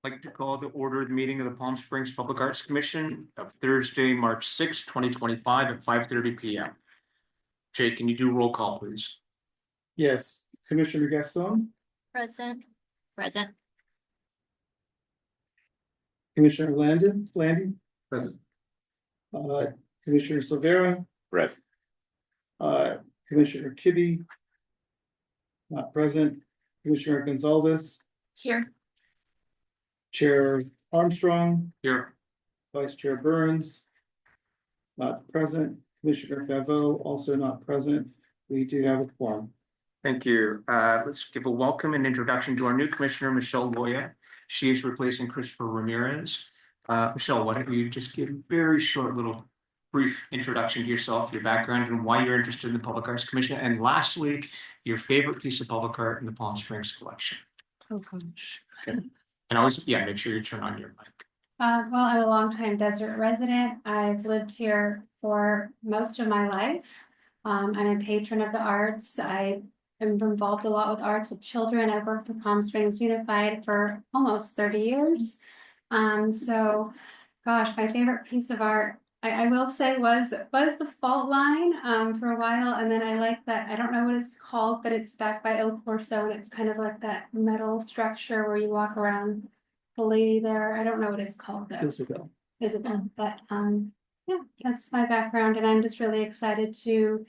Like to call to order the meeting of the Palm Springs Public Arts Commission of Thursday, March 6, 2025 at 5:30 p.m. Jay, can you do roll call, please? Yes, Commissioner Gaston, Present. Present. Commissioner Landy, Present. Commissioner Silvera, Present. Commissioner Kibbe, not present, Commissioner Gonzalez, Here. Chair Armstrong, Here. Vice Chair Burns, not present, Commissioner Favreau, also not present. We do have a quorum. Thank you. Let's give a welcome and introduction to our new commissioner, Michelle Loya. She is replacing Christopher Ramirez. Michelle, why don't you just give a very short little brief introduction to yourself, your background, and why you're interested in the Public Arts Commission, and lastly, your favorite piece of public art in the Palm Springs collection. Oh gosh. And always, yeah, make sure you turn on your mic. Well, I'm a longtime desert resident. I've lived here for most of my life. I'm a patron of the arts. I am involved a lot with arts with children. I've worked for Palm Springs Unified for almost 30 years. So gosh, my favorite piece of art, I will say was the fault line for a while, and then I like that, I don't know what it's called, but it's back by Il Corso, and it's kind of like that metal structure where you walk around the lady there. I don't know what it's called though. Isabel, but yeah, that's my background, and I'm just really excited to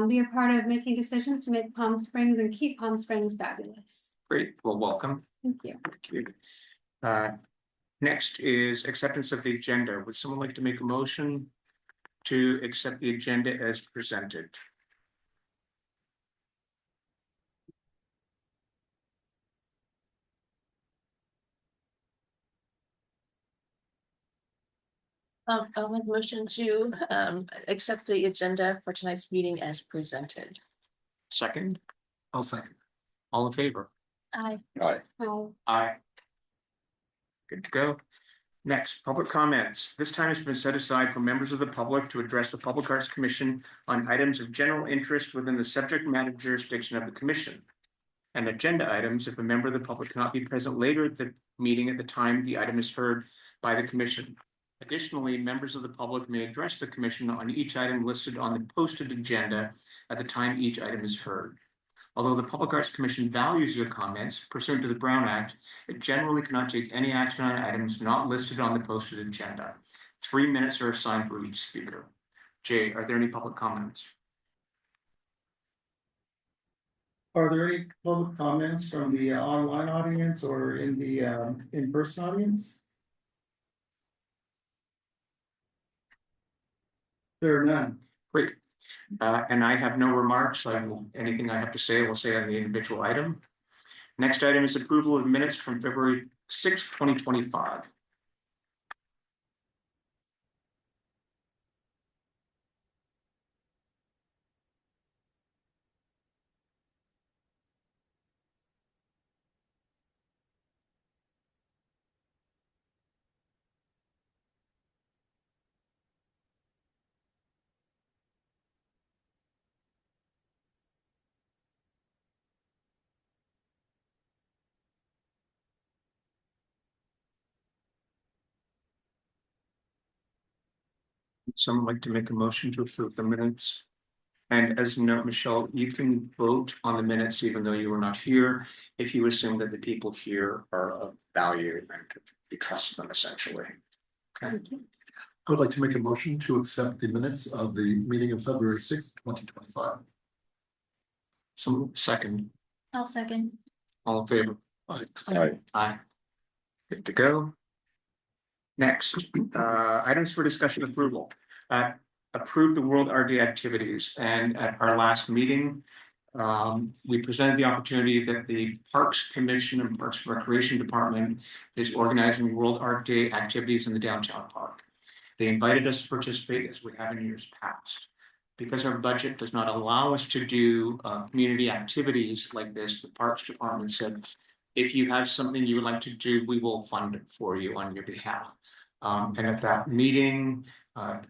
be a part of making decisions to make Palm Springs and keep Palm Springs fabulous. Great. Well, welcome. Thank you. Thank you. Next is acceptance of the agenda. Would someone like to make a motion to accept the agenda as presented? I'll make a motion to accept the agenda for tonight's meeting as presented. Second? I'll second. All in favor? Aye. Aye. Oh, Aye. Good to go. Next, public comments. This time has been set aside for members of the public to address the Public Arts Commission on items of general interest within the subject matter jurisdiction of the commission. And agenda items if a member of the public cannot be present later at the meeting at the time the item is heard by the commission. Additionally, members of the public may address the commission on each item listed on the posted agenda at the time each item is heard. Although the Public Arts Commission values your comments pursuant to the Brown Act, it generally cannot take any action on items not listed on the posted agenda. 3 minutes are assigned for each speaker. Jay, are there any public comments? Are there any public comments from the online audience or in the in-person audience? There are none. Great. And I have no remarks. Anything I have to say, I will say on the individual item. Next item is approval of minutes from February 6, 2025. Someone like to make a motion to approve the minutes? And as you know, Michelle, you can vote on the minutes even though you were not here, if you assume that the people here are of value and you trust them essentially. Okay. I would like to make a motion to accept the minutes of the meeting of February 6th, 2025. Some second, I'll second. all in favor? Aye. Aye. Good to go. Next, items for discussion approval. Approve the World Art Day activities, and at our last meeting, we presented the opportunity that the Parks Commission and Parks and Recreation Department is organizing World Art Day activities in the downtown park. They invited us to participate as we have in years past. Because our budget does not allow us to do community activities like this, the Parks Department said, if you have something you would like to do, we will fund it for you on your behalf. And at that meeting,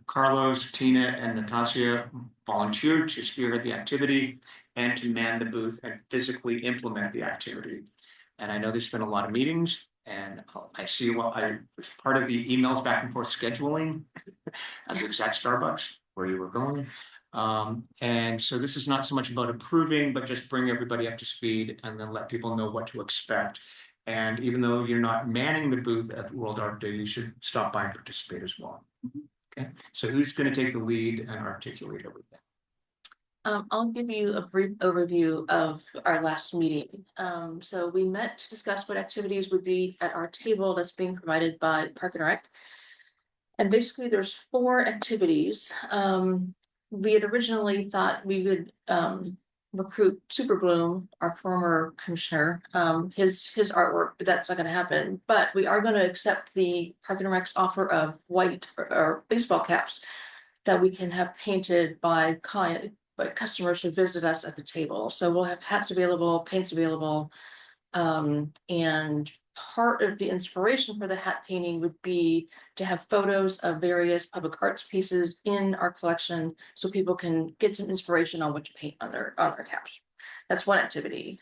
Carlos, Tina, and Natasha volunteered to spearhead the activity and to man the booth and physically implement the activity. And I know there's been a lot of meetings. And I see, well, I was part of the emails back and forth scheduling at the exact Starbucks where you were going. And so this is not so much about approving, but just bring everybody up to speed and then let people know what to expect. And even though you're not manning the booth at World Art Day, you should stop by and participate as well. Okay, so who's going to take the lead and articulate everything? I'll give you a brief overview of our last meeting. So we met to discuss what activities would be at our table that's being provided by Park and Rec. And basically, there's 4 activities. We had originally thought we would recruit Super Bloom, our former commissioner, his artwork, but that's not going to happen. But we are going to accept the Park and Rec's offer of white or baseball caps that we can have painted by customers who visit us at the table. So we'll have hats available, paints available. And part of the inspiration for the hat painting would be to have photos of various public arts pieces in our collection so people can get some inspiration on what to paint on their caps. That's one activity.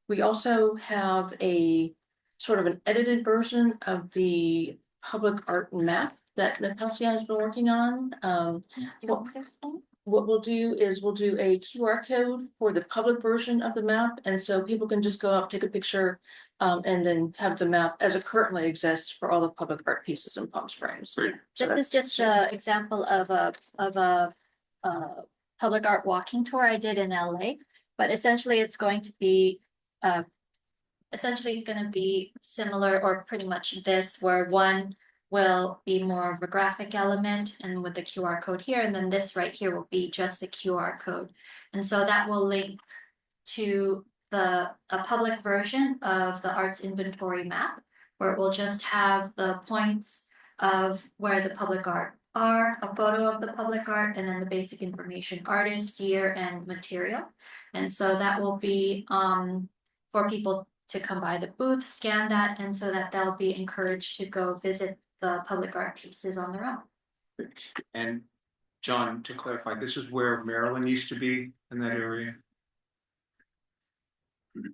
We also have a sort of an edited version of the public art map that Natalia has been working on. What we'll do is we'll do a QR code for the public version of the map. And so people can just go up, take a picture, and then have the map as it currently exists for all the public art pieces in Palm Springs. Great. This is just an example of a public art walking tour I did in LA, but essentially it's going to be similar or pretty much this, where one will be more of a graphic element and with the QR code here, and then this right here will be just the QR code. And so that will link to a public version of the arts inventory map, where it will just have the points of where the public art are, a photo of the public art, and then the basic information, artist, gear, and material. And so that will be for people to come by the booth, scan that, and so that they'll be encouraged to go visit the public art pieces on their own. And John, to clarify, this is where Maryland used to be in that area?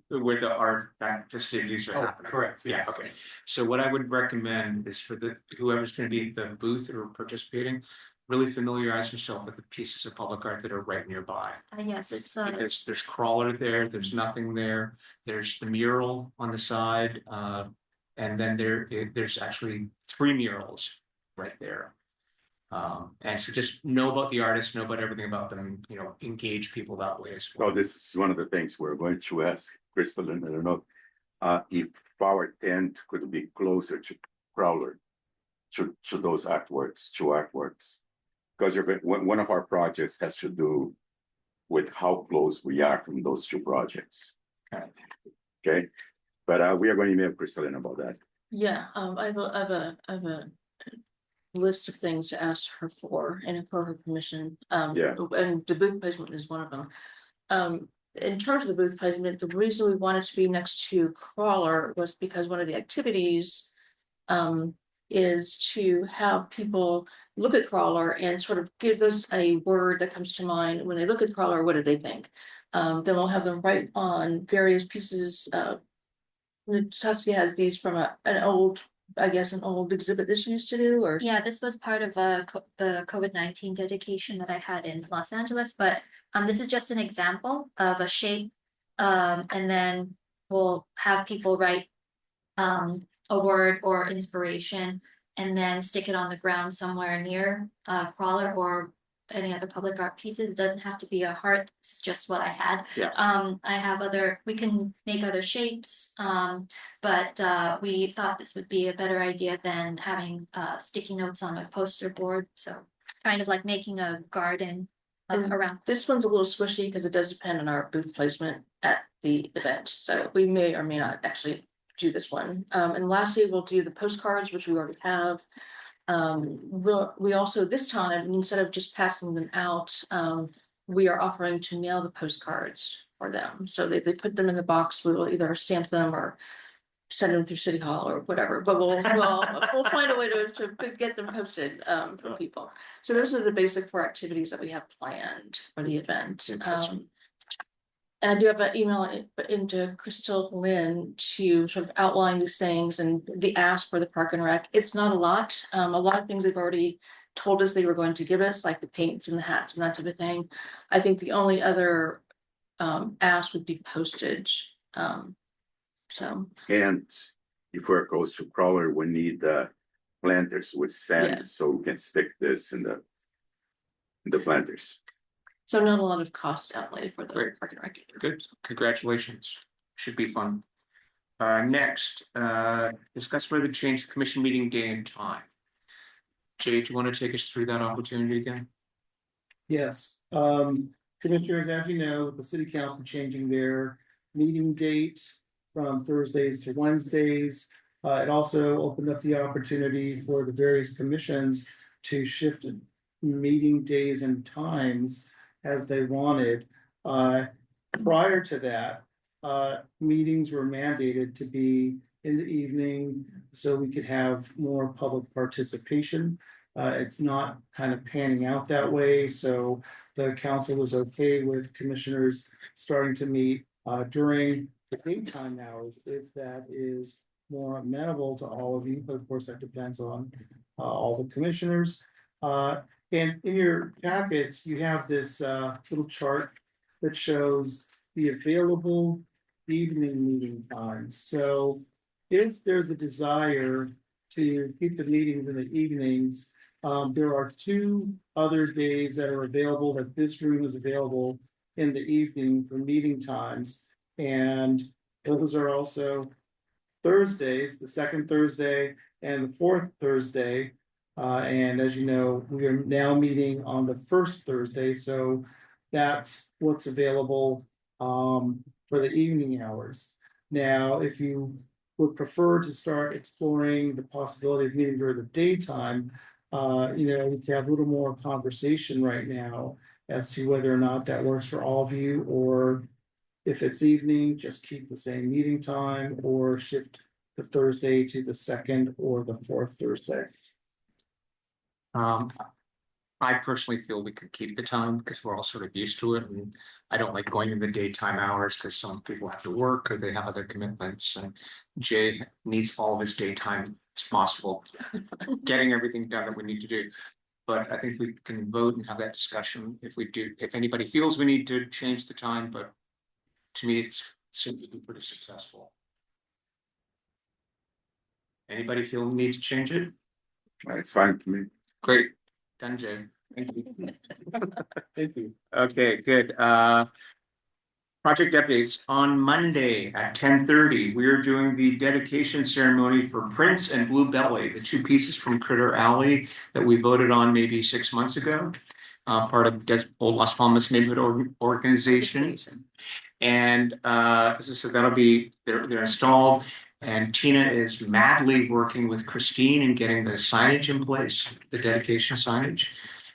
Where the art festivities are happening? Correct. Yeah, Yes. okay. So what I would recommend is for whoever's going to be at the booth or participating, really familiarize yourself with the pieces of public art that are right nearby. Yes, it's Because there's crawler there, there's nothing there, there's the mural on the side, and then there's actually 3 murals right there. And so just know about the artists, know about everything about them, engage people that way as well. Well, this is one of the things we're going to ask Crystal, and I don't know if our tent could be closer to Crowler, to those artworks, because one of our projects has to do with how close we are from those 2 projects. Okay, but we are going to email Crystal about that. Yeah, I have a list of things to ask her for and for her permission. Yeah. And the booth placement is one of them. In terms of the booth placement, the reason we wanted to be next to Crawler was because one of the activities is to have people look at Crawler and sort of give us a word that comes to mind when they look at Crawler. What do they think? Then we'll have them write on various pieces. Natasha has these from an old exhibit that she used to do, or yeah, this was part of the COVID-19 dedication that I had in Los Angeles, but this is just an example of a shape, and then we'll have people write a word or inspiration and then stick it on the ground somewhere near Crawler or any other public art pieces. It doesn't have to be a heart. This is just what I had. Yeah. I have we can make other shapes, but we thought this would be a better idea than having sticky notes on a poster board. So kind of like making a garden around. this one's a little squishy because it does depend on our booth placement at the event. So we may or may not actually do this one. And lastly, we'll do the postcards, which we already have. We also, this time, instead of just passing them out, we are offering to mail the postcards for them. So they put them in the box, we will either stamp them or send them through City Hall or whatever, but we'll find a way to get them posted for people. So those are the basic 4 activities that we have planned for the event. And I do have an email into Crystal Lynn to sort of outline these things and the ask for the Park and Rec. It's not a lot. A lot of things they've already told us they were going to give us, like the paints and the hats and that type of thing. I think the only other ask would be postage. So And before it goes to crawler, we need planters with sand, Yeah. so we can stick this in the planters. so not a lot of cost outlay for the Great. Park and Rec. either. Good, congratulations. Should be fun. Next, discuss whether to change the commission meeting day and time. Jay, do you want to take us through that opportunity again? Yes, commissioners, as you know, the city council changing their meeting date from Thursdays to Wednesdays. It also opened up the opportunity for the various commissions to shift meeting days and times as they wanted. Prior to that, meetings were mandated to be in the evening so we could have more public participation. It's not kind of panning out that way, so the council was okay with commissioners starting to meet during the daytime hours, if that is more amenable to all of you, but of course that depends on all the commissioners. And in your packets, you have this little chart that shows the available evening meeting times. So if there's a desire to keep the meetings in the evenings, there are 2 other days that are available, that this room is available in the evening for meeting times. And those are also Thursdays, the second Thursday and the fourth Thursday. And as you know, we are now meeting on the first Thursday, so that's what's available for the evening hours. Now, if you would prefer to start exploring the possibility of meeting during the daytime, we can have a little more conversation right now as to whether or not that works for all of you, or if it's evening, just keep the same meeting time or shift the Thursday to the second or the fourth Thursday. I personally feel we could keep the time because we're all sort of used to it, and I don't like going in the daytime hours because some people have to work or they have other commitments, and Jay needs all of his daytime as possible, getting everything done that we need to do. But I think we can vote and have that discussion if we do, if anybody feels we need to change the time, but to me, it's seems to be pretty successful. Anybody feel the need to change it? It's fine to me. Great, done, Jay. Thank you. Thank you. Okay, good. Project updates. On Monday at 10:30, we are doing the dedication ceremony for Prince and Blue Belly, the 2 pieces from Critter Alley that we voted on maybe 6 months ago. Part of old Las Palmas neighborhood organization. And as I said, that'll be they're installed, and Tina is madly working with Christine and getting the signage in place, the dedication signage.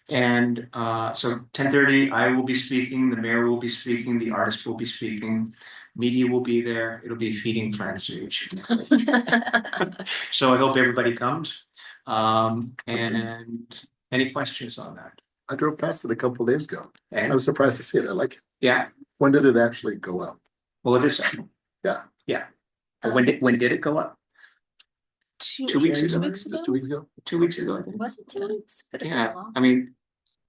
And so 10:30, I will be speaking, the mayor will be speaking, the artist will be speaking, media will be there. It'll be feeding frenzy. So I hope everybody comes. And any questions on that? I drove past it a couple of days ago. I And was surprised to see it. I like it. yeah, When did it actually go up? well, it is. Yeah. Yeah. But when did it go up? 2 weeks ago. Just 2 weeks ago? 2 weeks ago, I think. Was it 2 weeks? Could have been Yeah, longer. I mean,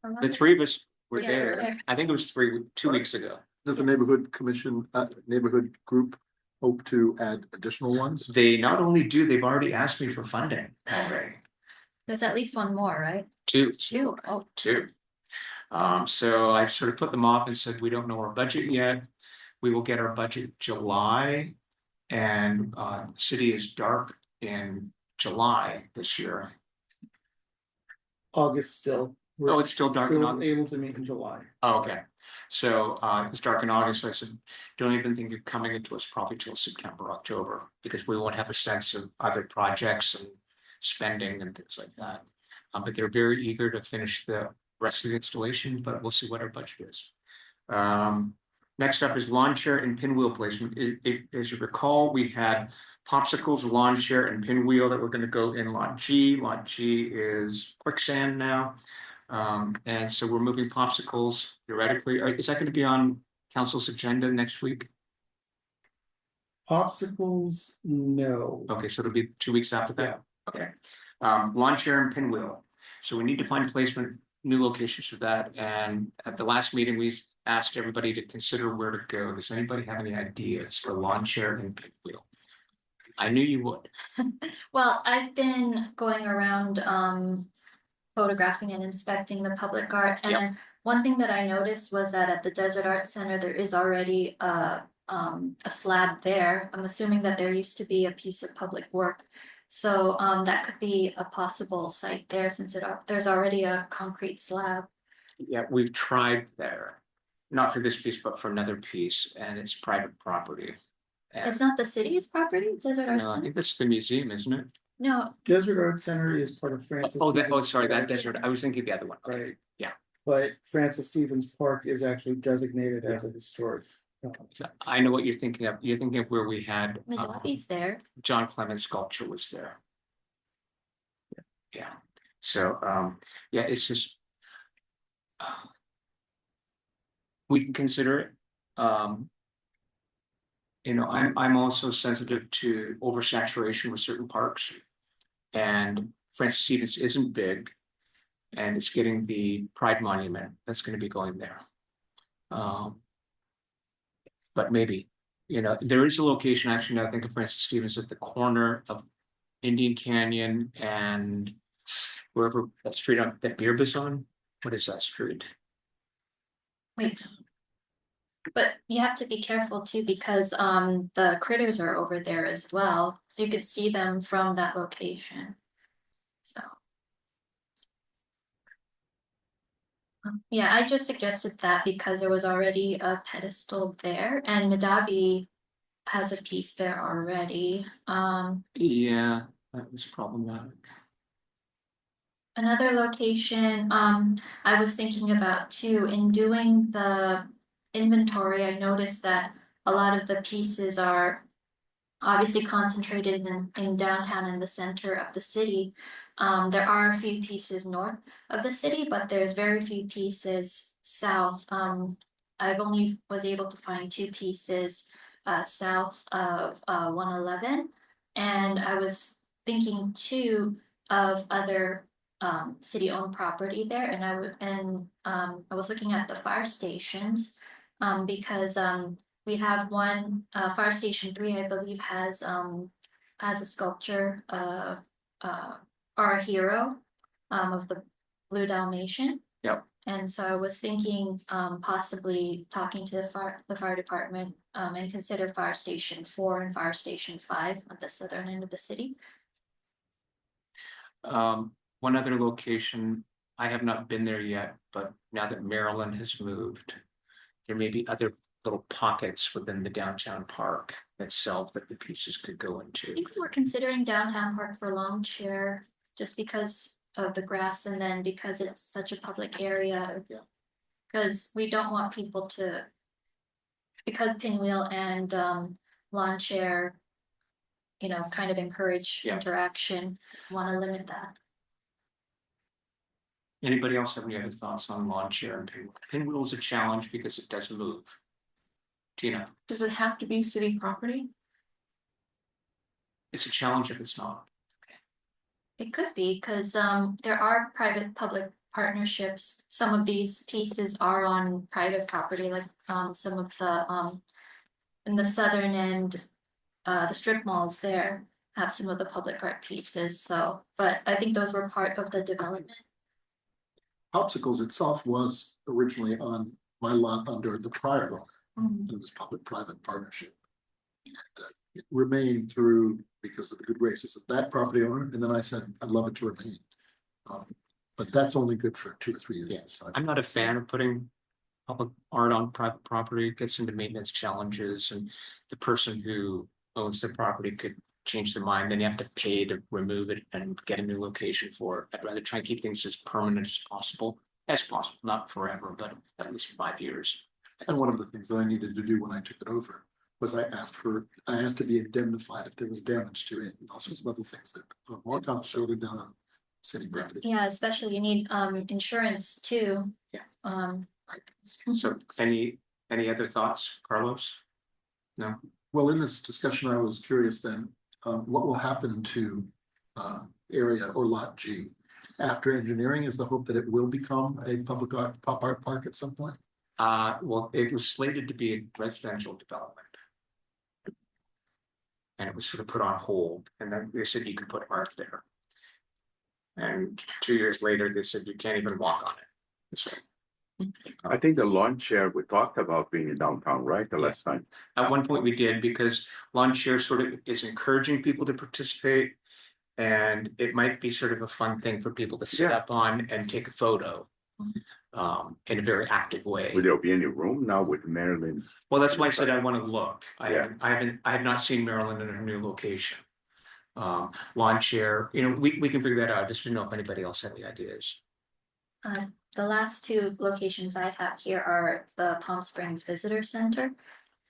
Or was the it? 3 of us were Yeah, we were there. there. I think it was 2 weeks ago. Does the neighborhood commission, neighborhood group hope to add additional ones? They not only do, they've already asked me for funding already. There's at least one more, right? 2. 2. Oh, 2. So I sort of put them off and said, we don't know our budget yet. We will get our budget July, and city is dark in July this year. August still. We're Oh, it's still dark in August? Able to meet in July. Oh, okay, so it's dark in August, so I said, don't even think of coming into us probably till September, October, because we won't have a sense of other projects and spending and things like that. But they're very eager to finish the rest of the installation, but we'll see what our budget is. Next up is lawn chair and pinwheel placement. As you recall, we had popsicles, lawn chair, and pinwheel that were going to go in lot G. Lot G is quicksand now. And so we're moving popsicles theoretically. Is that going to be on council's agenda next week? Popsicles, no. Okay, so it'll be 2 weeks after that? Okay. Lawn chair and pinwheel. So we need to find placement, new locations for that. And at the last meeting, we asked everybody to consider where to go. Does anybody have any ideas for lawn chair and pinwheel? I knew you would. Well, I've been going around photographing and inspecting the public art, Yep. and one thing that I noticed was that at the Desert Art Center, there is already a slab there. I'm assuming that there used to be a piece of public work. So that could be a possible site there since there's already a concrete slab. Yeah, we've tried there. Not for this piece, but for another piece, and it's private property. And It's not the city's property, Desert Art no, I Center? think that's the museum, isn't it? No, Desert Art Center is part of Francis. Oh, Stevens sorry, that Park, desert. I was thinking the other one. Okay, Right. yeah. But Francis Stevens Park is actually designated as a historic. So I know what you're thinking of. You're thinking of where we had Medavi's there. John Clemens sculpture was there. Yeah, so yeah, it's just we can consider it. You know, I'm also sensitive to oversaturation with certain parks. And Francis Stevens isn't big. And it's getting the Pride Monument that's going to be going there. But maybe, you know, there is a location actually now I think of Francis Stevens at the corner of Indian Canyon and wherever that street on that Beer Basin. What is that street? Wait. But you have to be careful too, because the critters are over there as well, so you could see them from that location. So. Yeah, I just suggested that because there was already a pedestal there and Medavi has a piece there already. Yeah, that was problematic. Another location, I was thinking about too, in doing the inventory, I noticed that a lot of the pieces are obviously concentrated in downtown in the center of the city. There are a few pieces north of the city, but there's very few pieces south. I've only was able to find 2 pieces south of 111, and I was thinking too of other city-owned property there, and I was looking at the fire stations because we have one fire station 3, I believe, has a sculpture our hero of the Blue Dalmatian. Yep. And so I was thinking possibly talking to the fire department and consider fire station 4 and fire station 5 at the southern end of the city. One other location, I have not been there yet, but now that Maryland has moved, there may be other little pockets within the downtown park itself that the pieces could go I into. think we're considering downtown park for lawn chair just because of the grass and then because it's such a public area. Yeah. Because we don't want people to, because pinwheel and lawn chair, you know, kind of encourage Yeah. interaction, want to limit that. Anybody else have any other thoughts on lawn chair and pinwheel? Pinwheel is a challenge because it does move. Tina, Does it have to be city property? it's a challenge if it's not. It could be, because there are private-public partnerships. Some of these pieces are on private property, like some of the in the southern end, the strip malls there have some of the public art pieces, so, but I think those were part of the development. Popsicles itself was originally on my lot under the prior owner. It was public-private partnership. And, it remained through because of the good graces of that property owner, and then I said, I'd love it to remain. But that's only good for 2 or 3 years. Yeah. at a time. I'm not a fan of putting public art on private property. It gets into maintenance challenges and the person who owns the property could change their mind. Then you have to pay to remove it and get a new location for it. I'd rather try and keep things as permanent as possible, not forever, but at least 5 years. And one of the things that I needed to do when I took it over was I asked to be indemnified if there was damage to it and also some other things that are more complicated than city property. Yeah, especially you need insurance too. Yeah. Um, So any Any other thoughts, Carlos? No? Well, in this discussion, I was curious then, what will happen to area or lot G? After engineering, is the hope that it will become a public art, pop art park at some point? Well, it was slated to be a residential development. And it was sort of put on hold, and then they said you could put art there. And 2 years later, they said you can't even walk on it. So I think the lawn chair, we talked about being in downtown, right, the last time? at one point we did, because lawn chair sort of is encouraging people to participate. And it might be sort of a fun thing for people to sit Yeah. up on and take a photo. In a very active way. Will there be any room now with Maryland? Well, that's why I said I want to look. Yeah. I have not seen Maryland in her new location. Lawn chair, we can figure that out. I just didn't know if anybody else had any ideas. The last two locations I have here are the Palm Springs Visitor Center.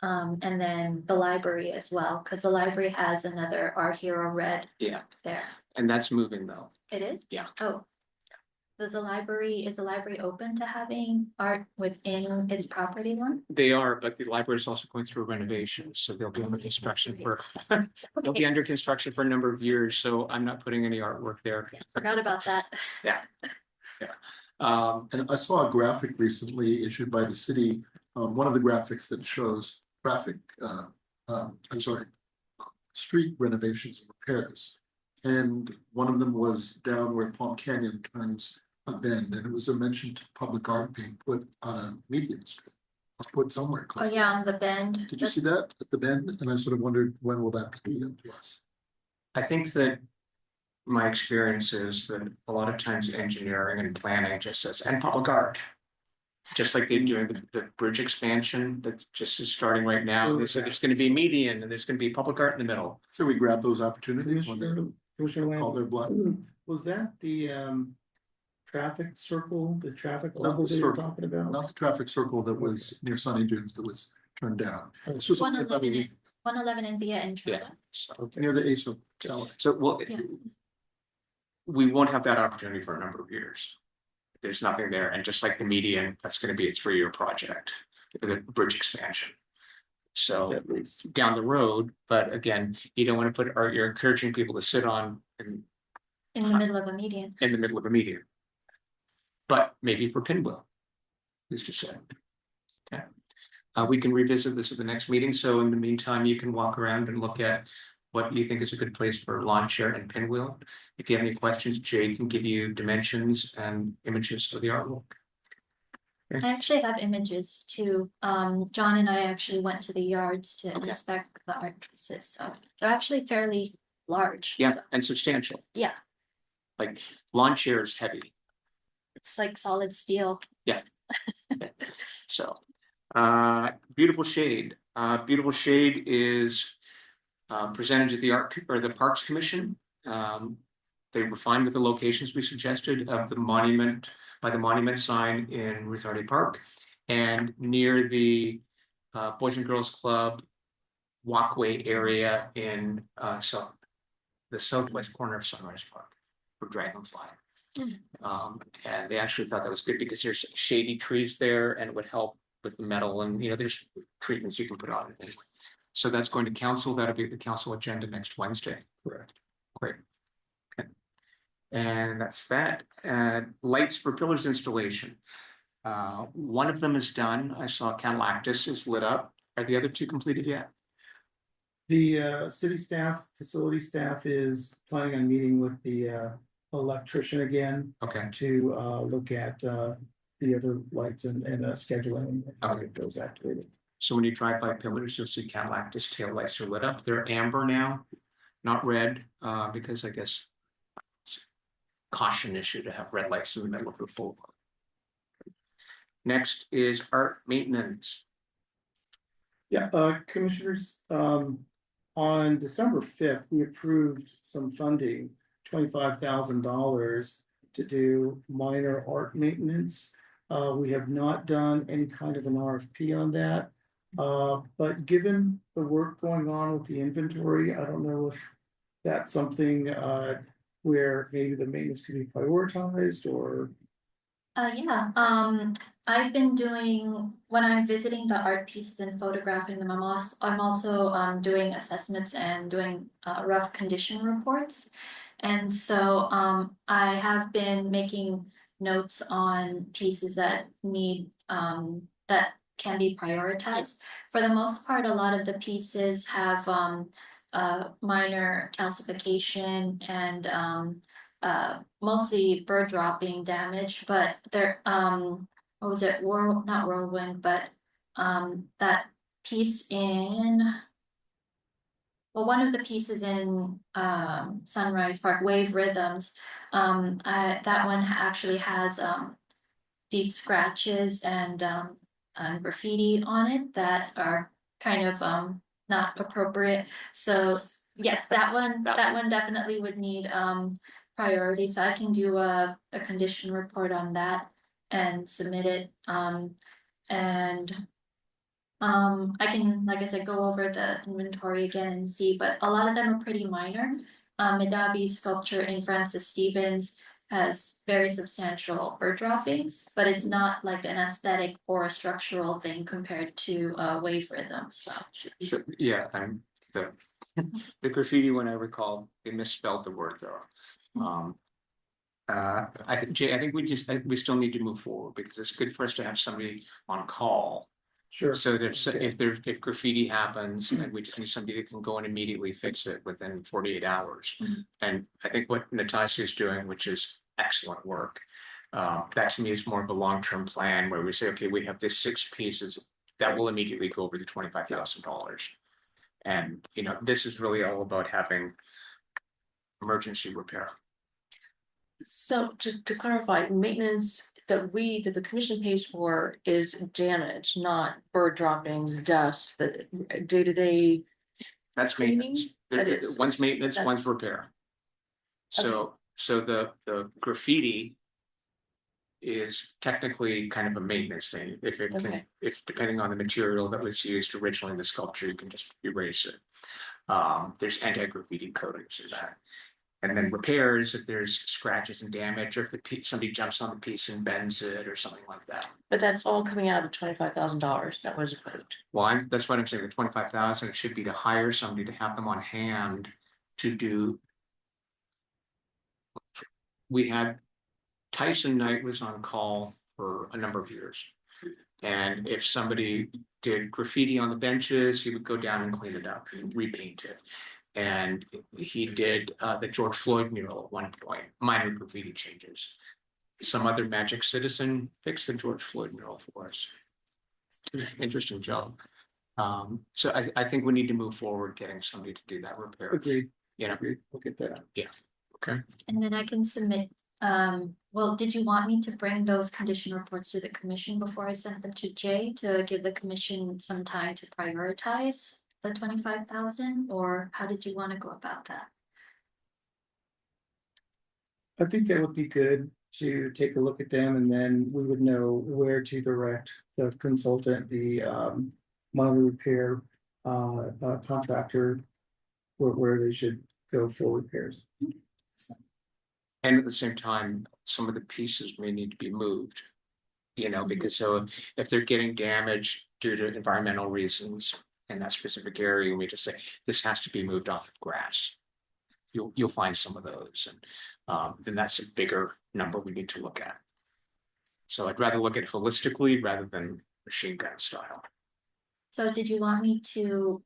And then the library as well, because the library has another Our Hero Red. Yeah. There, And that's moving though. it is? Yeah. Oh. Is the library open to having art within its property line? They are, but the library is also going through renovations, so they'll be under construction for, they'll be under construction for a number of years, so I'm not putting any artwork there. Yeah, forgot about that. And I saw a graphic recently issued by the city, one of the graphics that shows traffic, street renovations and repairs. And one of them was down where Palm Canyon turns a bend, and it was a mention to public art being put on a median street. Or put somewhere Oh, close. yeah, on the bend. Did you see that at the bend? And I sort of wondered, when will that be up to us? I think that my experience is that a lot of times engineering and planning just says, and public art. Just like they're doing the bridge expansion that just is starting right now. They said there's gonna be median and there's gonna be public art in the middle. So we grab those opportunities when they're Commissioner call Lamb, their bluff. was that the traffic circle, the traffic Not oval the that you're circle. talking about? Not the traffic circle that was near Sunny Dunes that was turned down. This was 111 in Via and Yeah. Trova. So, near the ASO salad. Yeah. We won't have that opportunity for a number of years. There's nothing there, and just like the median, that's gonna be a 3-year project, the bridge expansion. So At least. down the road, but again, you don't want to put art, you're encouraging people to sit on In the middle of a median. in the middle of a median. But maybe for Pinwheel. Who's to say? Okay. We can revisit this at the next meeting, so in the meantime, you can walk around and look at what you think is a good place for lawn chair and Pinwheel. If you have any questions, Jay can give you dimensions and images of the artwork. I actually have images too. John and I actually went to the yards to Okay. inspect the art pieces, so they're actually fairly large. Yeah, So, and substantial, yeah, like lawn chair is heavy, it's like solid steel. so. Beautiful Shade, Beautiful Shade is presented to the Parks Commission. They were fine with the locations we suggested of the monument, by the monument sign in Ruth Hardy Park and near the Boys and Girls Club walkway area in the southwest corner of Sunrise Park for Dragonfly. And they actually thought that was good because there's shady trees there and it would help with the metal, and there's treatments you can put on it anyway. So that's going to council. That'll be the council agenda next Wednesday. Correct. Great. Okay. And that's that. Lights for pillars installation. One of them is done. I saw Catalactus is lit up. Are the other two completed yet? The city staff, facility staff is planning on meeting with the electrician again Okay. to look at the other lights and scheduling and how Okay. it goes activated. So when you drive by pillars, you'll see Catalactus tail lights are lit up. They're amber now, not red, because I guess it's a caution issue to have red lights in the middle of the full. Next is art maintenance. Yeah, commissioners, on December 5th, we approved some funding, $25,000 to do minor art maintenance. We have not done any kind of an RFP on that. But given the work going on with the inventory, I don't know if that's something where maybe the maintenance could be prioritized or Yeah, I've been doing, when I'm visiting the art pieces and photographing them, I'm also doing assessments and doing rough condition reports. And so I have been making notes on pieces that need that can be prioritized. For the most part, a lot of the pieces have minor calcification and mostly bird dropping damage, but there, what was it, not whirlwind, but that piece in, well, one of the pieces in Sunrise Park, Wave Rhythms, that one actually has deep scratches and graffiti on it that are kind of not appropriate. So yes, that one definitely would need priority. So I can do a condition report on that and submit it. And I can, like I said, go over the inventory again and see, but a lot of them are pretty minor. Midabi's sculpture in Francis Stevens has very substantial bird droppings, but it's not like an aesthetic or a structural thing compared to wave rhythm. So Yeah, the the graffiti one I recall, they misspelled the word though. I think Jay, I think we still need to move forward because it's good for us to have somebody on call. Sure. So that if graffiti happens and we just need somebody that can go and immediately fix it within 48 hours. Mhm. And I think what Natasha is doing, which is excellent work. That to me is more of a long-term plan where we say, okay, we have this 6 pieces that will immediately go over the $25,000. And this is really all about having emergency repair. So to clarify, maintenance that the commission pays for is damage, not bird droppings, dust, the day-to-day. That's Cleaning? maintenance. That is. One's maintenance, That's- one's repair. So the graffiti is technically kind of a maintenance thing. If it can, Okay. if depending on the material that was used originally in the sculpture, you can just erase it. There's anti-graffiti coatings in that. And then repairs, if there's scratches and damage, or if somebody jumps on the piece and bends it or something like that. But that's all coming out of the $25,000 that was approved. Well, that's what I'm saying, the 25,000 should be to hire somebody to have them on hand to do. We had Tyson Knight was on call for a number of years. And if somebody did graffiti on the benches, he would go down and clean it up and repaint it. And he did the George Floyd mural at one point, minor graffiti changes. Some other Magic Citizen fixed the George Floyd mural for us. Interesting job. So I think we need to move forward getting somebody to do that repair. Agreed. Agreed. We'll get that. Okay. and then I can submit. Well, did you want me to bring those condition reports to the commission before I sent them to Jay to give the commission some time to prioritize the 25,000, or how did you want to go about that? I think that would be good to take a look at them and then we would know where to direct the consultant, the minor repair contractor. Where they should go for repairs. And at the same time, some of the pieces may need to be moved. Because so if they're getting damaged due to environmental reasons in that specific area, and we just say this has to be moved off of grass. You'll find some of those, and then that's a bigger number we need to look at. So I'd rather look at it holistically rather than machine gun style. So did you want me to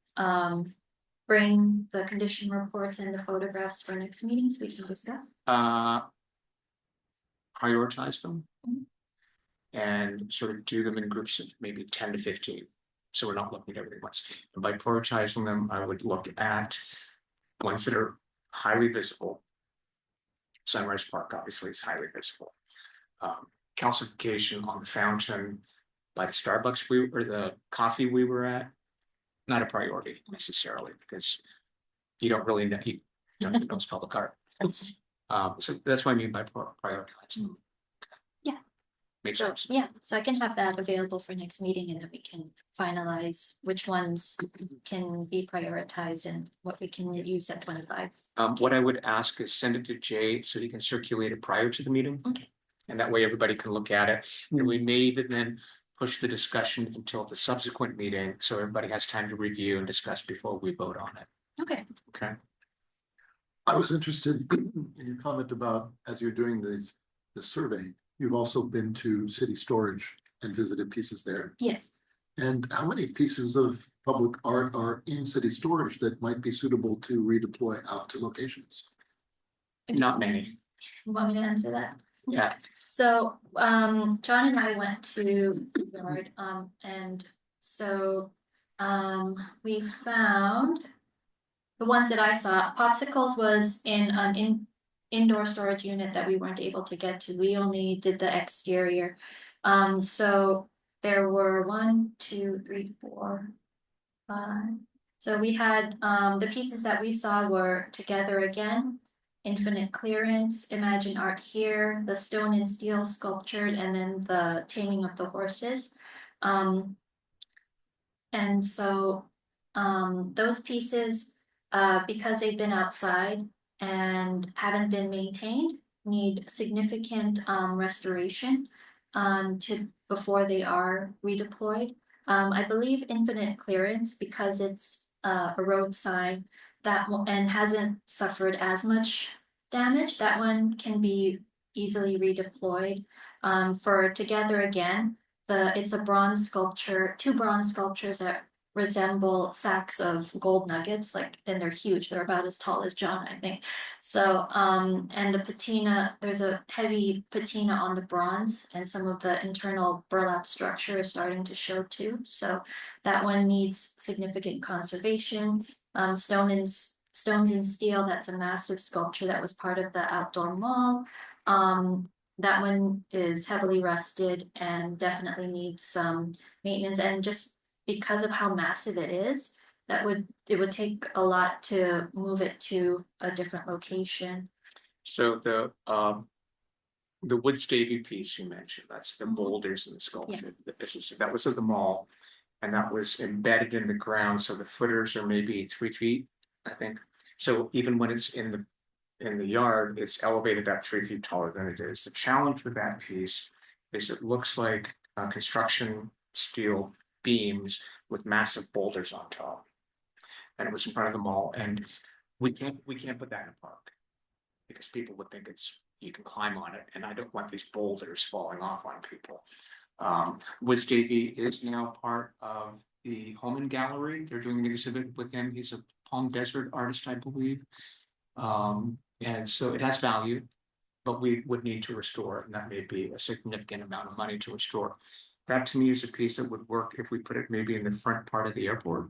bring the condition reports and the photographs for next meeting so we can discuss? Prioritize them. Mhm. And sort of do them in groups of maybe 10 to 15. So we're not looking at everything once. And by prioritizing them, I would look at ones that are highly visible. Sunrise Park obviously is highly visible. Calcification on the fountain by the Starbucks or the coffee we were at, not a priority necessarily because you don't really know, you don't even know it's public art. So that's what I mean by prioritize them. Yeah. Makes So, sense. yeah, so I can have that available for next meeting and then we can finalize which ones can be prioritized and what we can use at 25. What I would ask is send it to Jay so he can circulate it prior to the meeting. Okay. And that way everybody can look at it. And we may even then push the discussion until the subsequent meeting, so everybody has time to review and discuss before we vote on it. Okay. Okay. I was interested in your comment about, as you're doing this survey, you've also been to city storage and visited pieces there. Yes. And how many pieces of public art are in city storage that might be suitable to redeploy out to locations? Not many. You want me to answer that? Yeah. So, John and I went to the yard, and so, we found. The ones that I saw, popsicles was in an indoor storage unit that we weren't able to get to. We only did the exterior. So there were 1, 2, 3, 4, 5. So we had, the pieces that we saw were Together Again, Infinite Clearance, Imagine Art Here, the Stone and Steel Sculptured, and then the Taming of the Horses. And so, those pieces, because they've been outside and haven't been maintained, need significant restoration before they are redeployed. I believe Infinite Clearance, because it's a road sign and hasn't suffered as much damage, that one can be easily redeployed. For Together Again, it's a bronze sculpture, 2 bronze sculptures that resemble sacks of gold nuggets, and they're huge. They're about as tall as John, I think. So, and the patina, there's a heavy patina on the bronze, and some of the internal burlap structure is starting to show too. So that one needs significant conservation. Stones and Steel, that's a massive sculpture that was part of the outdoor mall. That one is heavily rusted and definitely needs some maintenance, and just because of how massive it is, it would take a lot to move it to a different location. So the Woods Davy piece you mentioned, that's the boulders and the sculpture. That was at the mall, and that was embedded in the ground. So the footers are maybe 3 feet, I think. So even when it's in the yard, it's elevated up 3 feet taller than it is. The challenge with that piece is it looks like construction steel beams with massive boulders on top. And it was in front of the mall, and we can't put that in a park because people would think you can climb on it, and I don't want these boulders falling off on people. Woods Davy is now part of the Holman Gallery. They're doing an exhibit with him. He's a Palm Desert artist, I believe. And so it has value, but we would need to restore it, and that may be a significant amount of money to restore. That to me is a piece that would work if we put it maybe in the front part of the airport,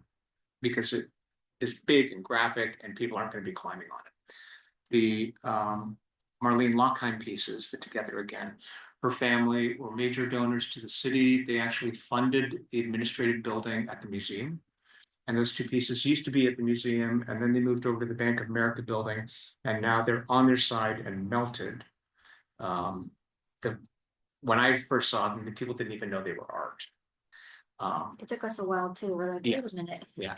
because it is big and graphic and people aren't going to be climbing on it. The Marlene Lockheim pieces, the Together Again, her family were major donors to the city. They actually funded the administrative building at the museum. And those 2 pieces used to be at the museum, and then they moved over to the Bank of America building, and now they're on their side and melted. When I first saw them, the people didn't even know they were art. It took us a while too. We're like, Yeah. wait a minute. Yeah.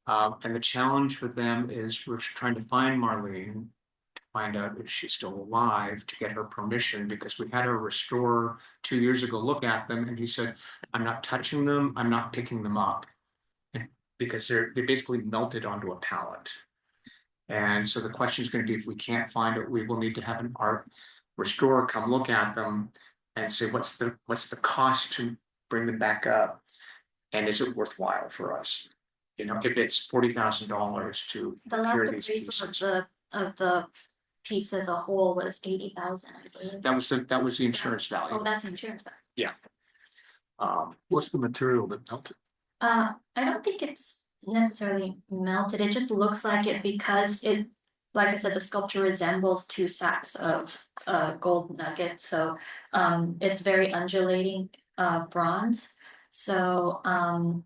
And the challenge with them is we're trying to find Marlene, to find out if she's still alive, to get her permission, because we had a restorer 2 years ago look at them, and he said, I'm not touching them, I'm not picking them up, because they basically melted onto a pallet. And so the question is going to be, if we can't find it, we will need to have an art restorer come look at them and say, what's the cost to bring them back up, and is it worthwhile for us? You know, if it's $40,000 to The repair last these appraisal pieces. of the piece as a whole was 80,000, I believe. That was the insurance value. Oh, that's insurance. What's the material that melted? I don't think it's necessarily melted. It just looks like it because it, like I said, the sculpture resembles 2 sacks of gold nuggets. So it's very undulating bronze. So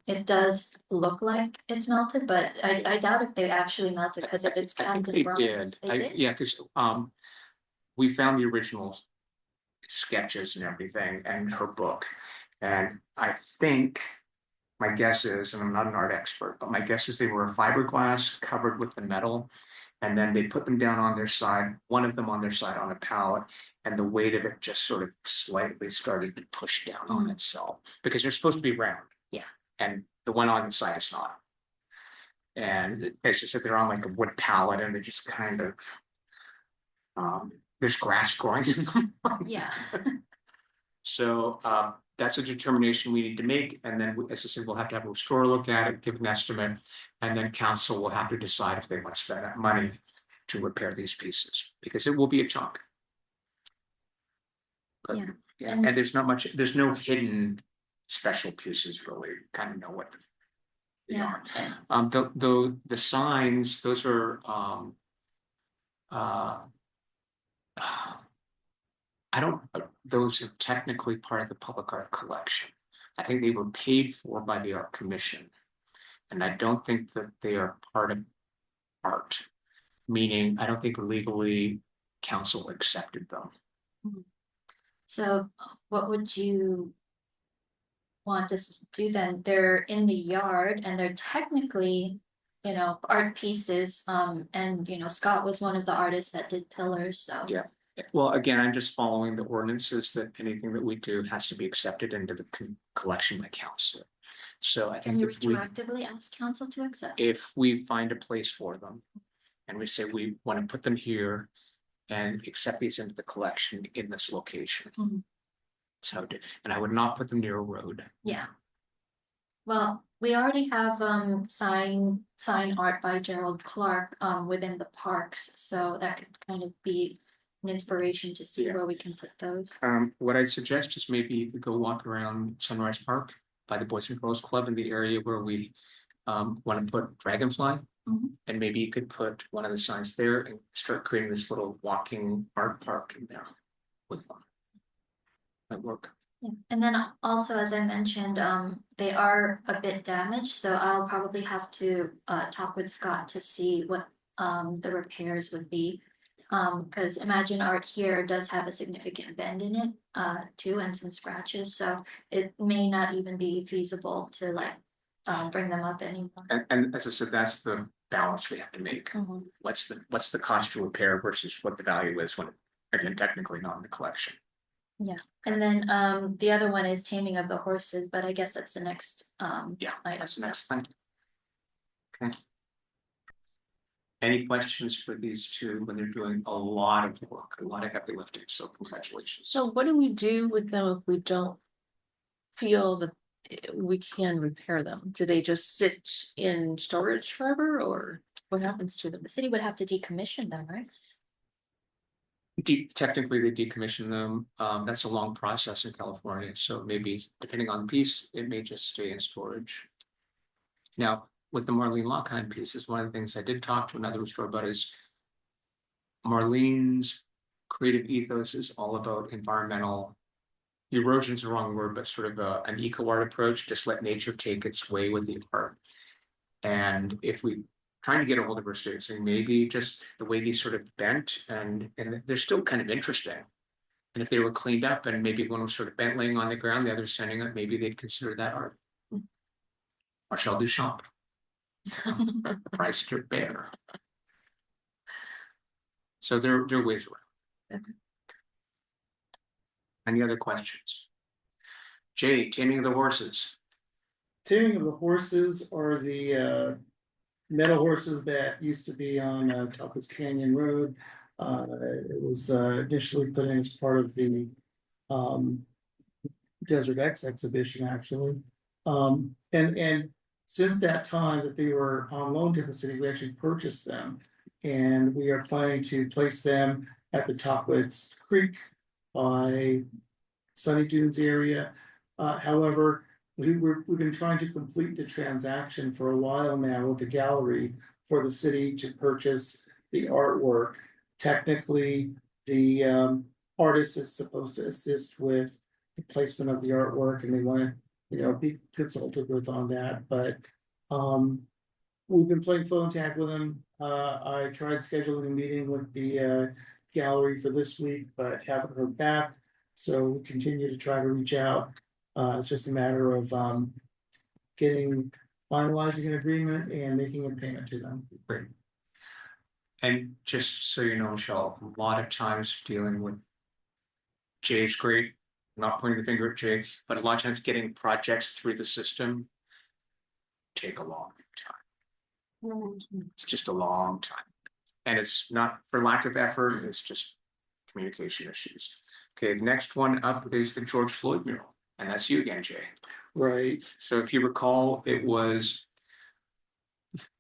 it does look like it's melted, but I doubt if they actually melted, because if it's I think cast they in bronze, did. they did. Yeah, because we found the original sketches and everything and her book. And I think my guess is, and I'm not an art expert, but my guess is they were a fiberglass covered with the metal. And then they put them down on their side, one of them on their side on a pallet, and the weight of it just sort of slightly started to push down on itself, because they're supposed to be round. Yeah. And the one on the side is not. And it's just that they're on like a wood pallet and they're just kind of. There's grass growing in them. Yeah. So that's a determination we need to make, and then as I said, we'll have to have a restorer look at it, give an estimate, and then council will have to decide if they want to spend that money to repair these pieces, because it will be a chunk. But, Yeah. yeah, and there's no hidden special pieces really, kind of know what they Yeah. are. The signs, those are I don't, those are technically part of the public art collection. I think they were paid for by the art commission. And I don't think that they are part of art, meaning I don't think legally council accepted them. So what would you want us to do then? They're in the yard and they're technically, you know, art pieces. And you know, Scott was one of the artists that did pillars, so. Yeah. Well, again, I'm just following the ordinances that anything that we do has to be accepted into the collection by council. So I Can think you if we, retroactively ask council to accept? if we find a place for them and we say we want to put them here and accept these into the collection in this location. Mhm. So, and I would not put them near a road. Yeah. Well, we already have sign art by Gerald Clark within the parks, so that could kind of be an inspiration to see Yeah. where we can put those. What I'd suggest is maybe you could go walk around Sunrise Park by the Boys and Girls Club in the area where we want to put Dragonfly. Mhm. And maybe you could put one of the signs there and start creating this little walking art park in there with them. Might work. Yeah. And then also, as I mentioned, they are a bit damaged, so I'll probably have to talk with Scott to see what the repairs would be. Because Imagine Art here does have a significant bend in it too, and some scratches, so it may not even be feasible to like bring them up anymore. And as I said, that's the balance we have to make. Mhm. What's the cost to repair versus what the value is when, again, technically not in the collection. And then the other one is Taming of the Horses, but I guess that's the next Yeah, item. that's the next thing. Okay. Any questions for these two when they're doing a lot of work, a lot of heavy lifting, so congratulations. So what do we do with them if we don't feel that we can repair them? Do they just sit in storage forever, or what happens to them? The city would have to decommission them, right? Technically, they decommission them. That's a long process in California, so maybe depending on the piece, it may just stay in storage. Now, with the Marlene Lockheim pieces, one of the things I did talk to another restorer about is Marlene's creative ethos is all about environmental. Erosion is the wrong word, but sort of an eco art approach. Just let nature take its way with the art. And if we trying to get a hold of her state saying maybe just the way these sort of bent and they're still kind of interesting. And if they were cleaned up and maybe one was sort of bent laying on the ground, the other standing up, maybe they'd consider that art. Marcel Duchamp. Price to bear. So there are ways around. Any other questions? Jay, taming of the horses. Taming of the horses are the metal horses that used to be on Chalkers Canyon Road. It was initially put in as part of the Desert X exhibition, actually. And since that time that they were on loan to the city, we actually purchased them. And we are planning to place them at the Topwoods Creek by Sunny Dunes area. However, we've been trying to complete the transaction for a while now with the gallery for the city to purchase the artwork. Technically, the artist is supposed to assist with the placement of the artwork, and they want to, be consulted with on that. But we've been playing phone tag with them. I tried scheduling a meeting with the gallery for this week, but haven't heard back. So we continue to try to reach out. It's just a matter of finalizing an agreement and making a payment to them. Great. And just so you know, Michelle, a lot of times dealing with Jay's great, not pointing the finger at Jay, but a lot of times getting projects through the system take a long time. It's just a long time. And it's not for lack of effort, it's just communication issues. Okay, the next one up is the George Floyd mural, and that's you again, Jay. Right, So if you recall, the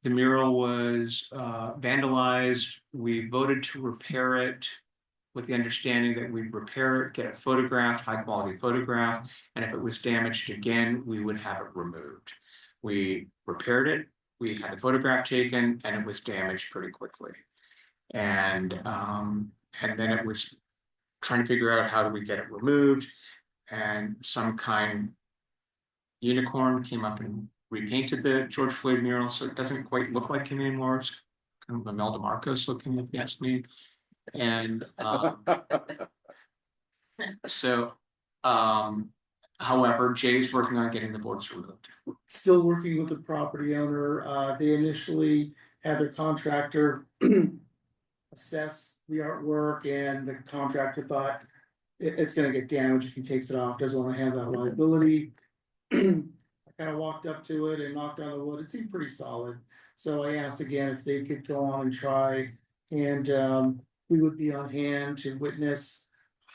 mural was vandalized. We voted to repair it with the understanding that we'd repair it, get it photographed, high quality photograph, and if it was damaged again, we would have it removed. We repaired it, we had the photograph taken, and it was damaged pretty quickly. And then it was trying to figure out how do we get it removed, and some kind unicorn came up and repainted the George Floyd mural, so it doesn't quite look like him anymore. It's kind of Imelda Marcos looking, if you ask me. And so, however, Jay's working on getting the boards removed. still working with the property owner, they initially had their contractor assess the artwork, and the contractor thought it's gonna get damaged if he takes it off, doesn't wanna have that liability. I kind of walked up to it and knocked on the wood, it seemed pretty solid, so I asked again if they could go on and try, and we would be on hand to witness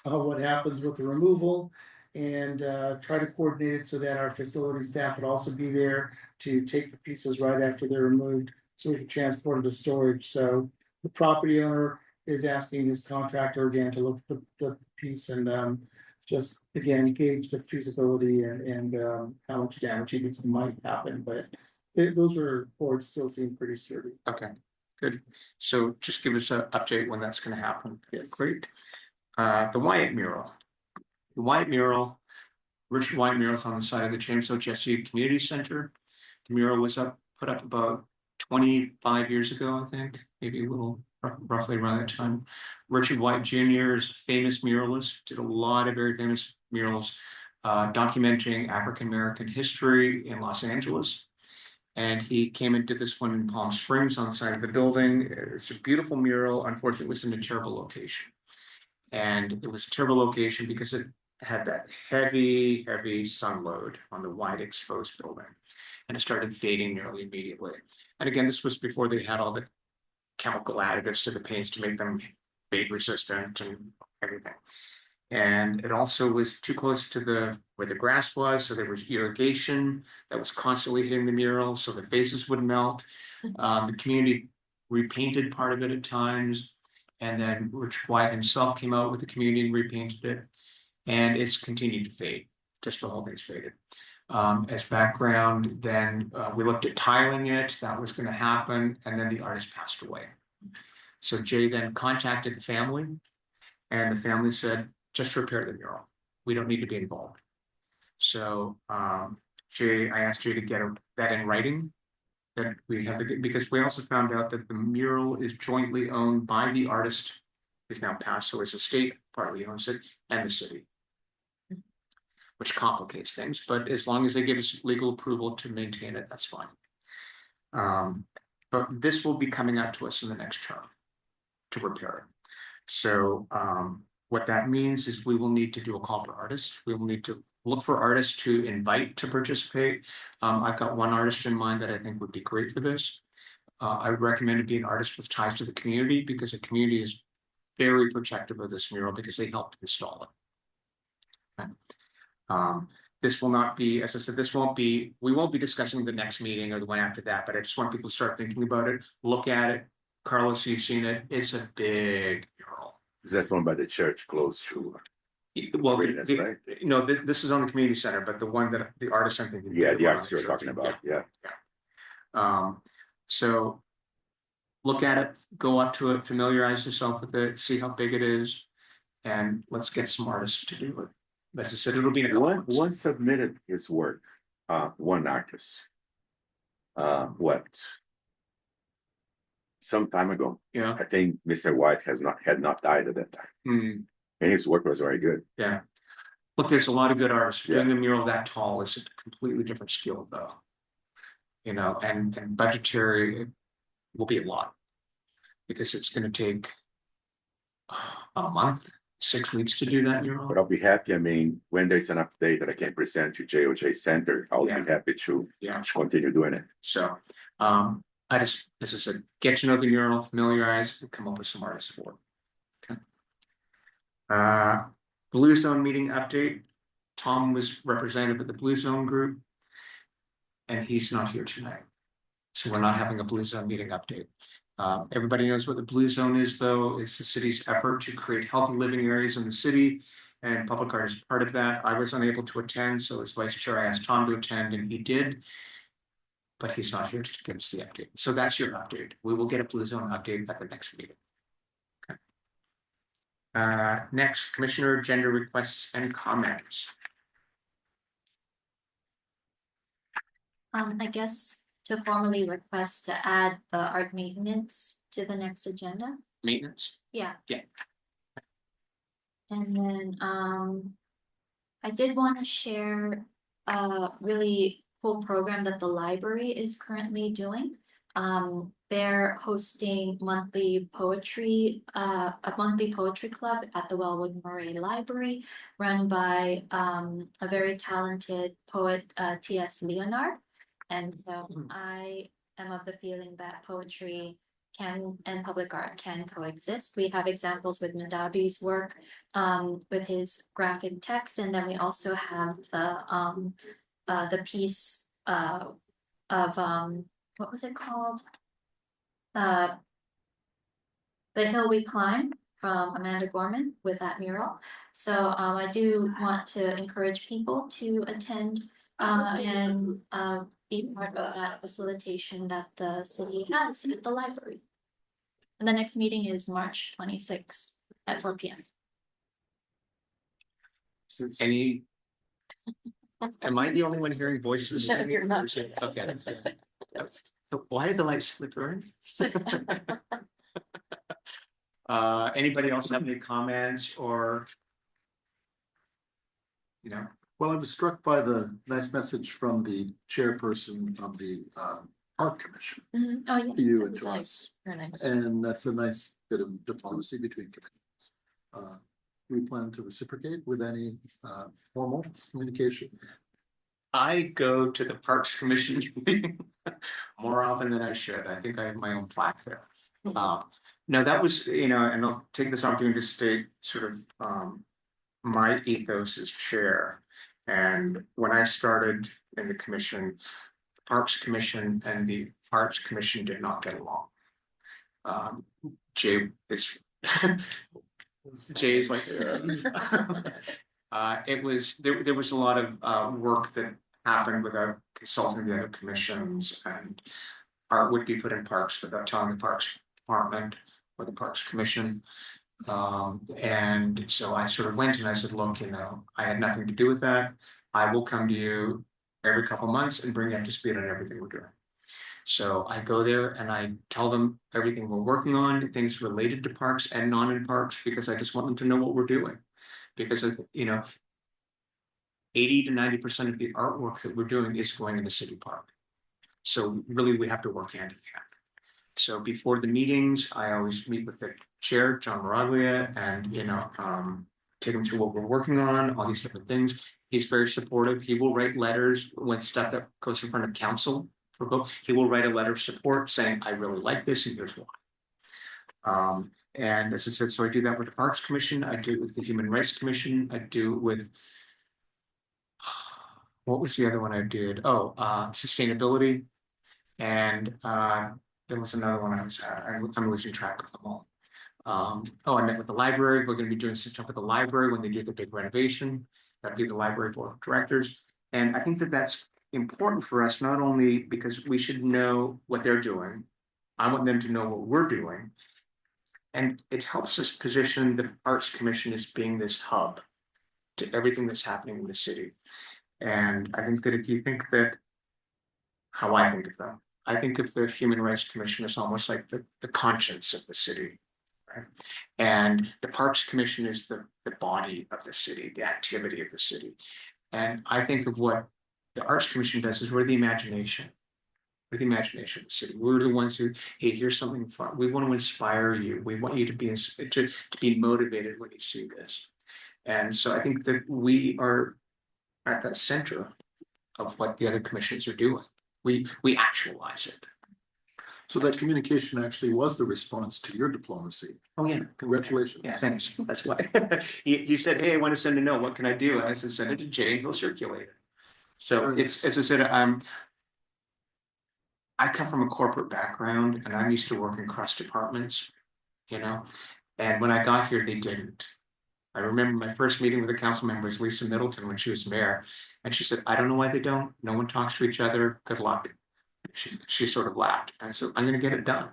what happens with the removal, and try to coordinate it so that our facility staff would also be there to take the pieces right after they're removed, so we can transport it to storage. So the property owner is asking his contractor again to look at the piece and just again gauge the feasibility and how much damage he thinks might happen, but those boards still seem pretty sturdy. Okay, good. So just give us an update when that's gonna happen. Yes. Great. The Wyatt mural. The Wyatt mural, Richard Wyatt mural's on the side of the James O. Jesse Community Center. The mural was put up about 25 years ago, I think, maybe a little roughly around that time. Richard Wyatt Jr. is a famous muralist, did a lot of very famous murals documenting African American history in Los Angeles. And he came and did this one in Palm Springs on the side of the building. It's a beautiful mural. Unfortunately, it was in a terrible location. And it was a terrible location because it had that heavy sun load on the wide exposed building. And it started fading nearly immediately. And again, this was before they had all the chemical additives to the paints to make them fade resistant and everything. And it also was too close to where the grass was, so there was irrigation that was constantly hitting the mural, so the faces would melt. The community repainted part of it at times, and then Rich Wyatt himself came out with the community and repainted it, and it's continued to fade. Just the whole thing's faded. As background, then we looked at tiling it. That was going to happen, and then the artist passed away. So Jay then contacted the family, and the family said, just repair the mural. We don't need to be involved. So I asked Jay to get that in writing, that we have because we also found out that the mural is jointly owned by the artist who's now passed, so his estate partly owns it, and the city, which complicates things. But as long as they give us legal approval to maintain it, that's fine. But this will be coming out to us in the next term to repair it. So what that means is we will need to do a call for artists. We will need to look for artists to invite to participate. I've got one artist in mind that I think would be great for this. I would recommend it be an artist with ties to the community, because the community is very protective of this mural because they helped install it. Okay. This will not be, as I said, we won't be discussing the next meeting or the one after that, but I just want people to start thinking about it, look at it. Carlos, you've seen it. It's a big mural. Is that one by the church close to? Well, right? no, this is on the community center, but the one that the artist I'm thinking. Yeah, the artist you're talking about, yeah. So look at it, go up to it, familiarize yourself with it, see how big it is, and let's get some artists to do it. But as I said, it'll be in a couple months. One submitted his work, one artist. Some time ago. Yeah. I think Mr. White had not died at that time. And his work was very good. Yeah. Look, there's a lot of good artists. Doing a mural that tall is a completely different skill, though. And budgetary will be a lot. Because it's gonna take a month, 6 weeks to do that But mural. I'll be happy, I mean, when there's an update that I can present to JOJ Center, I'll be Yeah. happy to Yeah. continue doing it. So, I just, as I said, get to know the mural, familiarize, and come up with some artists for it. Okay. Blue Zone meeting update. Tom was representative of the Blue Zone group. And he's not here tonight. So we're not having a Blue Zone meeting update. Everybody knows what the Blue Zone is, though. It's the city's effort to create healthy living areas in the city. And public art is part of that. I was unable to attend, so as vice chair, I asked Tom to attend, and he did. But he's not here to give us the update. So that's your update. We will get a Blue Zone update at the next meeting. Okay. Next, Commissioner agenda requests and comments. I guess to formally request to add the art maintenance to the next agenda. Maintenance. Yeah. Yeah. And then, I did want to share a really cool program that the library is currently doing. They're hosting monthly poetry, a monthly poetry club at the Wellwood Murray Library, run by, a very talented poet, T.S. Leonard. And so I am of the feeling that poetry can and public art can coexist. We have examples with Madabi's work, with his graphic text, and then we also have the piece of what was it called? The Hill We Climb from Amanda Gorman with that mural. So I do want to encourage people to attend and be part of that facilitation that the city has at the library. And the next meeting is March 26th at 4 p.m. Any? Am I the only one hearing voices? No, you're not. Okay. Why did the lights flicker? Anybody else have any comments or? You know, Well, I was struck by the nice message from the chairperson of the Park Commission Oh, yes. to you that and was to nice. us. Very nice. And that's a nice bit of diplomacy between committees. We plan to reciprocate with any formal communication. I go to the Parks Commission meeting more often than I should. I think I have my own plaque there. No, that was, you know, and I'll take this opportunity to state sort of my ethos as chair. And when I started in the commission, the Parks Commission and the Arts Commission did not get along. Jay is Jay's like it was there was a lot of work that happened without consulting the other commissions, and art would be put in parks without telling the Parks Department or the Parks Commission. And so I sort of went and I said, look, you know, I had nothing to do with that. I will come to you every couple months and bring you up to speed on everything we're doing. So I go there and I tell them everything we're working on, things related to parks and non in parks, because I just want them to know what we're doing. Because you know, 80 to 90% of the artwork that we're doing is going in the city park. So really we have to work hand in hand. So before the meetings, I always meet with the chair, John Maraglia, and you know, take him through what we're working on, all these different things. He's very supportive. He will write letters when stuff that goes in front of council. He will write a letter of support saying, I really like this and here's why. And as I said, so I do that with the Parks Commission, I do it with the Human Rights Commission, I do it with what was the other one I did? Oh, sustainability. And there was another one I was at. I'm losing track of them all. Oh, I met with the library. We're going to be doing some stuff with the library when they do the big renovation. That'd be the library board of directors. And I think that that's important for us, not only because we should know what they're doing. I want them to know what we're doing. And it helps us position the Arts Commission as being this hub to everything that's happening in the city. And I think that if you think that, how I think of them, I think of the Human Rights Commission as almost like the conscience of the city. Right? And the Parks Commission is the body of the city, the activity of the city. And I think of what the Arts Commission does is we're the imagination. We're the imagination of the city. We're the ones who, hey, here's something fun. We want to inspire you. We want you to be motivated when you see this. And so I think that we are at the center of what the other commissions are doing. We actualize it. So that communication actually was the response to your diplomacy. Oh, yeah. Congratulations. Yeah, thanks. That's why. You said, hey, I want to send a note. What can I do? And I said, send it to Jay and he'll circulate it. So it's, as I said, I come from a corporate background and I'm used to working across departments, you know? And when I got here, they didn't. I remember my first meeting with a council member was Lisa Middleton when she was mayor. And she said, I don't know why they don't. No one talks to each other. Good luck. She sort of laughed. And I said, I'm going to get it done.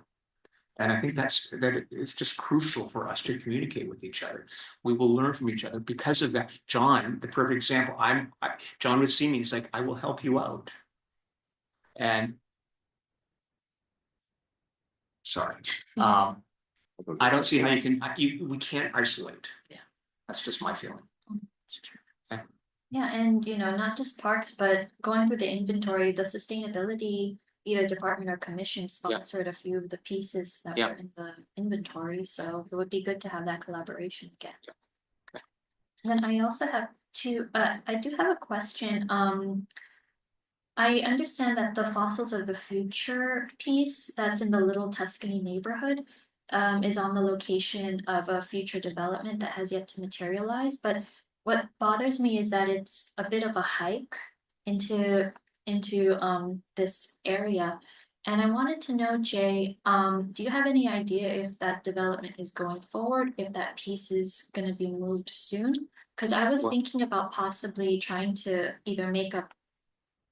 And I think it's just crucial for us to communicate with each other. We will learn from each other because of that. John, the perfect example. John would see me. He's like, I will help you out. And sorry, I don't see how you can. We can't isolate. Yeah. That's just my feeling. Yeah, and not just parks, but going through the inventory, the sustainability, either department or commission sponsored a few of the pieces that were in the inventory, so it would be good to have that collaboration again. Okay. And then I also have I do have a question. I understand that the Fossils of the Future piece that's in the Little Tuscany neighborhood is on the location of a future development that has yet to materialize, but what bothers me is that it's a bit of a hike into this area. And I wanted to know, Jay, do you have any idea if that development is going forward, if that piece is going to be moved soon? Because I was thinking about possibly trying to either make a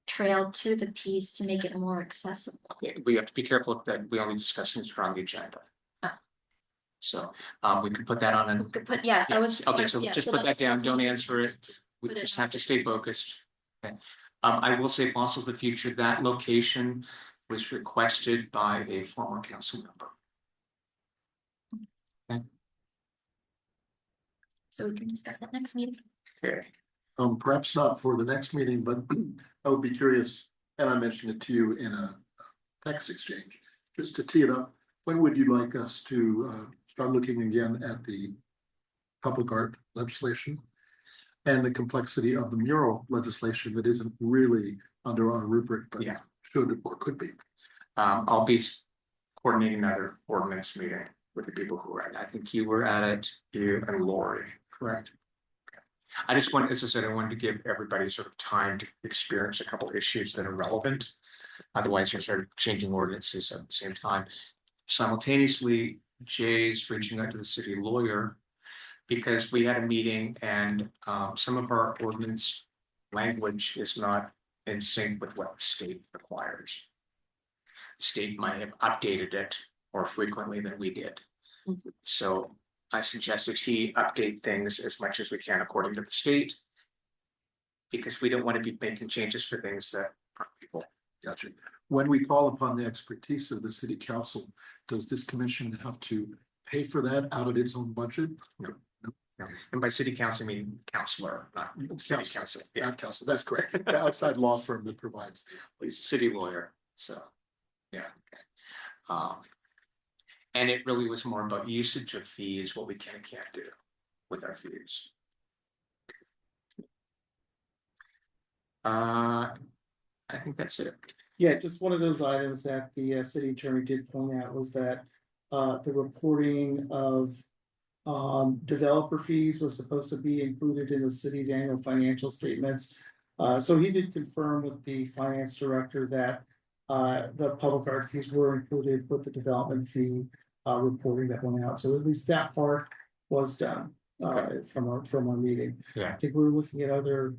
trail to the piece to make it more accessible. We have to be careful that we only discuss things that are on the agenda. So we can put that on We and could put, yeah, I was. okay, so yeah, just so put that that's down, what don't I was answer it. thinking. We Put it just on. have to stay focused. Okay. I will say Fossils of the Future, that location was requested by a former council member. Okay. So we can discuss that next meeting. Okay. Perhaps not for the next meeting, but I would be curious, and I mentioned it to you in a text exchange, just to tee it up. When would you like us to start looking again at the public art legislation and the complexity of the mural legislation that isn't really under our rubric, but should or could be? I'll be coordinating another ordinance meeting with the people who were at it. I think you were at it, you and Lori, correct? Okay. I just want, as I said, I wanted to give everybody sort of time to experience a couple of issues that are relevant. Otherwise, you're sort of changing ordinances at the same time. Simultaneously, Jay's reaching out to the city lawyer because we had a meeting and some of our ordinance language is not in sync with what the state requires. The state might have updated it more frequently than we did. Mm-hmm. So I suggested he update things as much as we can according to the state, because we don't want to be making changes for things that aren't legal. Gotcha. When we call upon the expertise of the city council, does this commission have to pay for that out of its own budget? No. And by city council, I mean counselor, not city council. Yeah, Not council, that's correct. The outside law firm that provides the. he's a city lawyer, so, yeah. Okay. And it really was more about usage of fees, what we can and can't do with our fees. I think that's it. Yeah, just one of those items that the city attorney did point out was that the reporting of developer fees was supposed to be included in the city's annual financial statements. So he did confirm with the finance director that the public art fees were included with the development fee reporting that went out. So at least that part was done from our meeting. Yeah. I think we were looking at other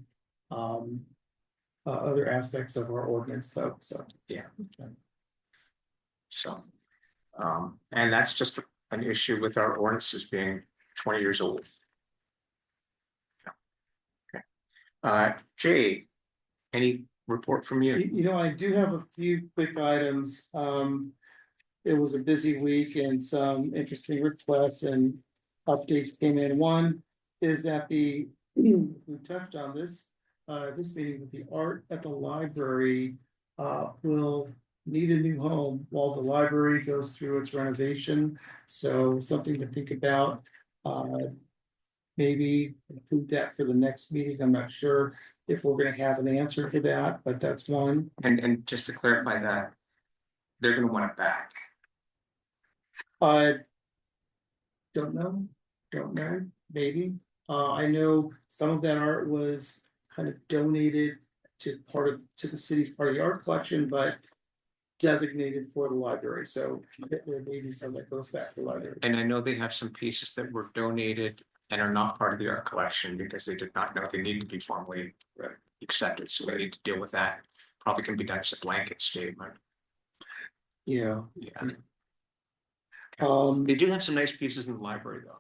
aspects of our ordinance though, so. Yeah. So, and that's just an issue with our ordinances being 20 years old. Okay. Jay, any report from you? You know, I do have a few quick items. It was a busy week and some interesting requests and updates came in. One is that we touched on this meeting with the art at the library will need a new home while the library goes through its renovation. So something to think about. Maybe include that for the next meeting. I'm not sure if we're gonna have an answer for that, but that's one. And just to clarify that, they're gonna want it back. I don't know, maybe. I know some of that art was kind of donated to the city's part of the art collection, but designated for the library, so there may be some that goes back to the library. And I know they have some pieces that were donated and are not part of the art collection because they did not know they needed to be formally accepted, so we need to deal with that. Probably can be done as a blanket statement. Yeah. Yeah, Um, they do have some nice pieces in the library though.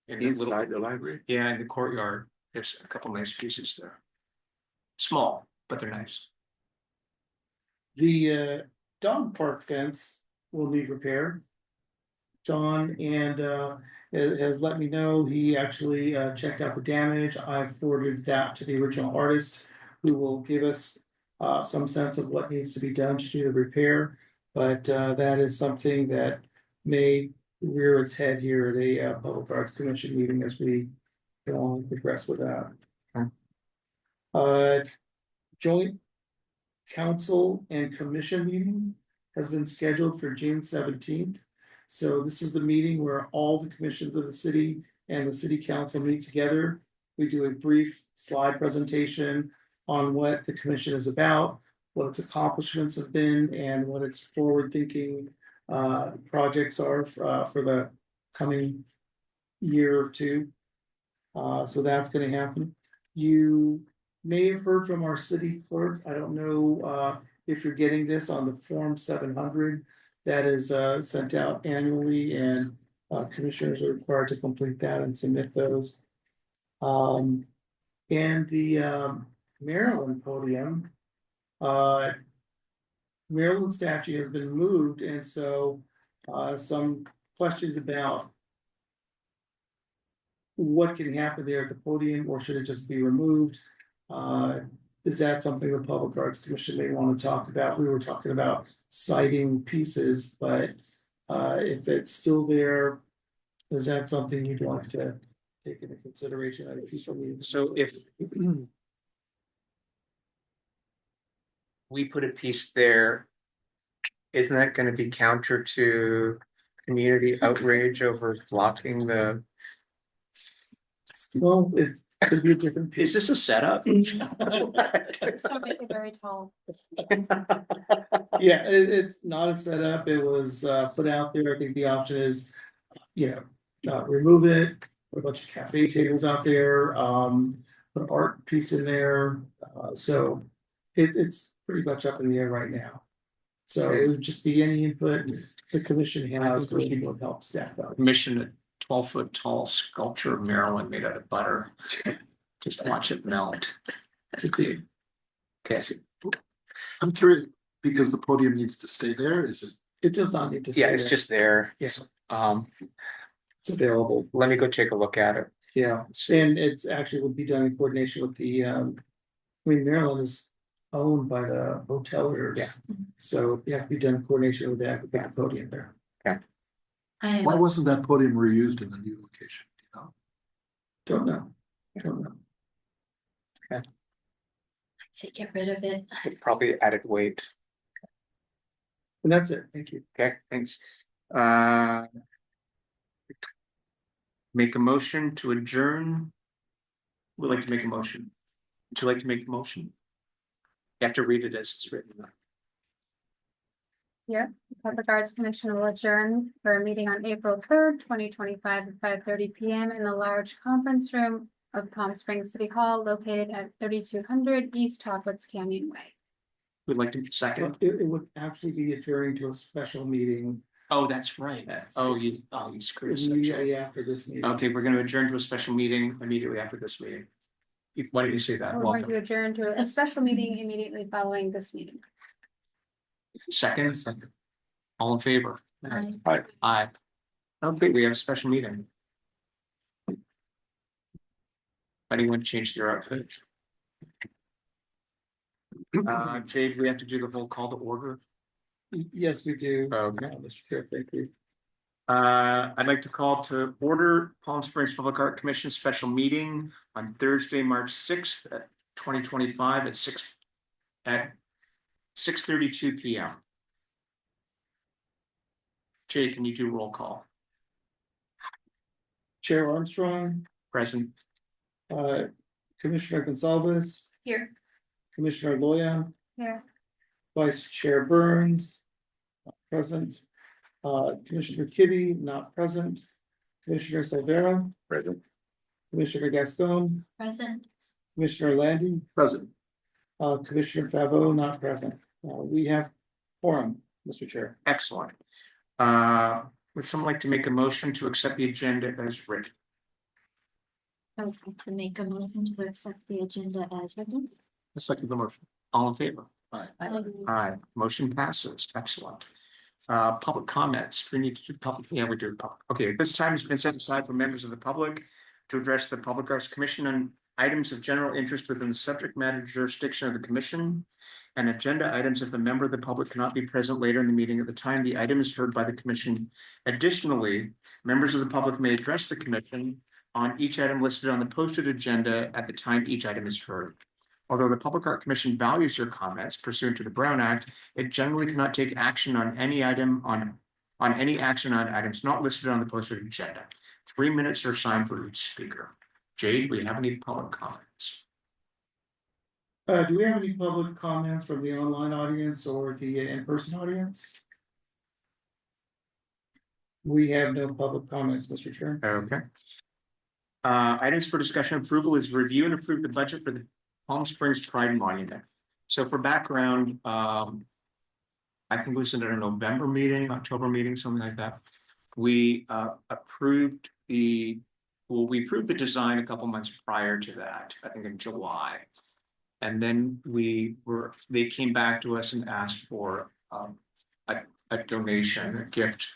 In the little- Inside the library? Yeah, in the courtyard, there's a couple nice pieces there. Small, but they're nice. the dog park fence will need repair. John has let me know, he actually checked out the damage. I forwarded that to the original artist, who will give us some sense of what needs to be done to do the repair. But that is something that may rear its head here at a Public Arts Commission meeting as we go on and progress with that. Joint council and commission meeting has been scheduled for June 17th. So this is the meeting where all the commissions of the city and the city council meet together. We do a brief slide presentation on what the commission is about, what its accomplishments have been, and what its forward-thinking projects are for the coming year or two. So that's gonna happen. You may have heard from our city clerk. I don't know if you're getting this on the Form 700 that is sent out annually, and commissioners are required to complete that and submit those. And the Maryland podium, Maryland statue has been moved, and so some questions about what can happen there at the podium, or should it just be removed? Is that something the Public Arts Commission may want to talk about? We were talking about citing pieces, but if it's still there, is that something you'd like to take into consideration? So if we put a piece there, isn't that gonna be counter to community outrage over blocking the? Well, it could be a different Is piece. this a setup? So make it very tall. Yeah, it's not a setup. It was put out there. I think the option is, remove it, put a bunch of cafe tables out there, put an art piece in there. So it's pretty much up in the air right now. So it would just be any input the commission has, which would help staff out. Commission a 12-foot tall sculpture of Maryland made out of butter. Just watch it melt. Okay, I'm curious, because the podium needs to stay there, is it? It does not need to. yeah, stay it's there. just there. Yeah. Um, It's available. let me go take a look at it. Yeah, and it's actually would be done in coordination with Maryland is owned by the hoteliers. Yeah. So you have to be done in coordination with that podium there. Why wasn't that podium reused in the new location? You know? Don't know. I'd say get rid of it. It probably added weight. And that's it. Thank you. Okay, thanks. Make a motion to adjourn. Would like to make a motion. Would you like to make a motion? You have to read it as it's written. Here, the Public Arts Commission will adjourn for a meeting on April 3rd, 2025 at 5:30 PM in the large conference room of Palm Springs City Hall located at 3200 East Hogwarts Canyon Way. Would like to second. It would actually be adjourning to a special meeting. Oh, that's right. Oh, you screwed us up. Immediately after this meeting. Okay, we're gonna adjourn to a special meeting immediately after this meeting. Why did you say that? We're going to Welcome. adjourn to a special meeting immediately following this meeting. Second, all in favor? Aye. Aye. Okay, we have a special meeting. Anyone change their outfit? Jade, we have to do the whole call to order. Yes, we do. Okay. Mr. Chair, thank you. I'd like to call to order Palm Springs Public Art Commission special meeting on Thursday, March 6th, 2025 at 6:32 p.m. Jay, can you do roll call? Chair Armstrong, Present. Commissioner Gonzalez, Here. Commissioner Loya, Here, Vice Chair Burns. Not present. Commissioner Kibbe, not present. Commissioner Silvera, Present. Commissioner Gascon, Present. Commissioner Landy, Present. Commissioner Fabo, not present. We have quorum, Mr. Chair. Excellent. Would someone like to make a motion to accept the agenda as written? I would like to make a motion to accept the agenda as written. I second the motion. All in favor? Um, Aye, motion passes. Excellent. Public comments. We need to do public. Yeah, we do public. Okay, this time has been set aside for members of the public to address the Public Arts Commission on items of general interest within the subject matter jurisdiction of the commission. And agenda items if a member of the public cannot be present later in the meeting at the time the item is heard by the commission. Additionally, members of the public may address the commission on each item listed on the posted agenda at the time each item is heard. Although the Public Art Commission values your comments pursuant to the Brown Act, it generally cannot take action on any item on any action on items not listed on the posted agenda. 3 minutes are assigned for each speaker. Jade, do we have any public comments? Do we have any public comments from the online audience or the in-person audience? We have no public comments, Mr. Chair. Okay. Items for discussion approval is review and approve the budget for the Palm Springs Pride Monument. So for background, I think it was in a November meeting, October meeting, something like that. We approved the design a couple months prior to that, I think in July. And then they came back to us and asked for a donation, a gift,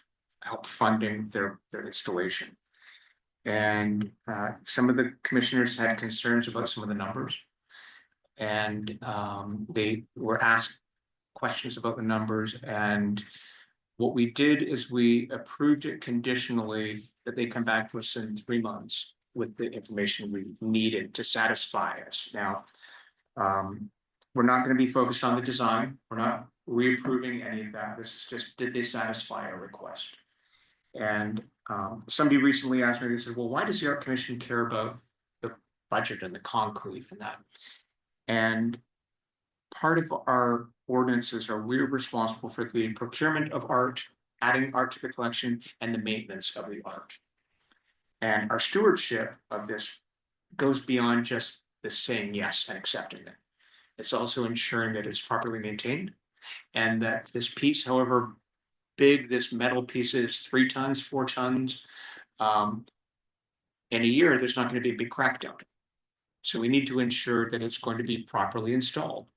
help funding their installation. And some of the commissioners had concerns about some of the numbers. And they were asked questions about the numbers. And what we did is we approved it conditionally that they come back to us in 3 months with the information we needed to satisfy us. Now, we're not going to be focused on the design. We're not reapproving any of that. This is just, did they satisfy our request? And somebody recently asked me, they said, well, why does the Art Commission care about the budget and the concrete and that? And part of our ordinances are we're responsible for the procurement of art, adding art to the collection, and the maintenance of the art. And our stewardship of this goes beyond just the saying yes and accepting it. It's also ensuring that it's properly maintained and that this piece, however big this metal piece is, 3 tons, 4 tons, in a year, there's not going to be a big crackdown. So we need to ensure that it's going to be properly installed.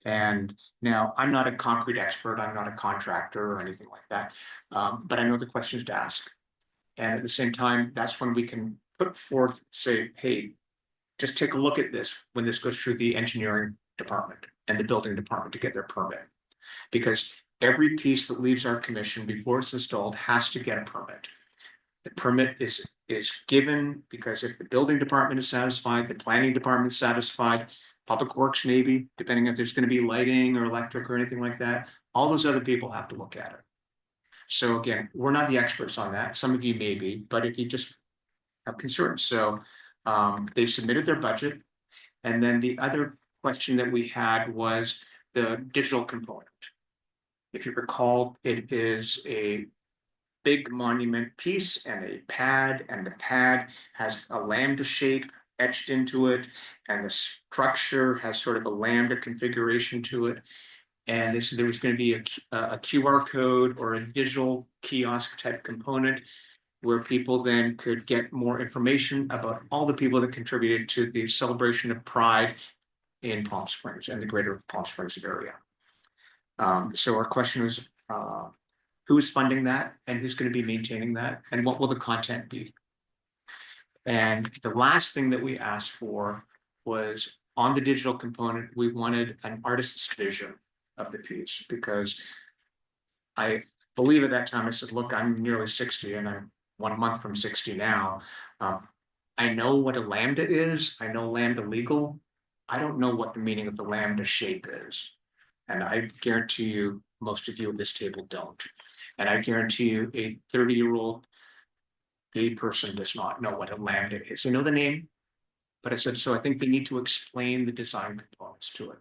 And now I'm not a concrete expert, I'm not a contractor or anything like that, but I know the questions to ask. And at the same time, that's when we can put forth, say, hey, just take a look at this when this goes through the engineering department and the building department to get their permit. Because every piece that leaves our commission before it's installed has to get a permit. The permit is given because if the building department is satisfied, the planning department is satisfied, Public Works maybe, depending if there's going to be lighting or electric or anything like that, all those other people have to look at it. So again, we're not the experts on that. Some of you may be, but if you just have concerns. So they submitted their budget. And then the other question that we had was the digital component. If you recall, it is a big monument piece and a pad, and the pad has a lambda shape etched into it, and the structure has sort of a lambda configuration to it. And this, there was going to be a QR code or a digital kiosk type component where people then could get more information about all the people that contributed to the celebration of Pride in Palm Springs and the greater Palm Springs area. So our question was, who is funding that and who's going to be maintaining that and what will the content be? And the last thing that we asked for was on the digital component, we wanted an artist's vision of the piece, because I believe at that time I said, look, I'm nearly 60 and I'm 1 month from 60 now. I know what a lambda is. I know lambda legal. I don't know what the meaning of the lambda shape is. And I guarantee you, most of you at this table don't. And I guarantee you, a 30-year-old gay person does not know what a lambda is. They know the name, but I said, so I think they need to explain the design components to it.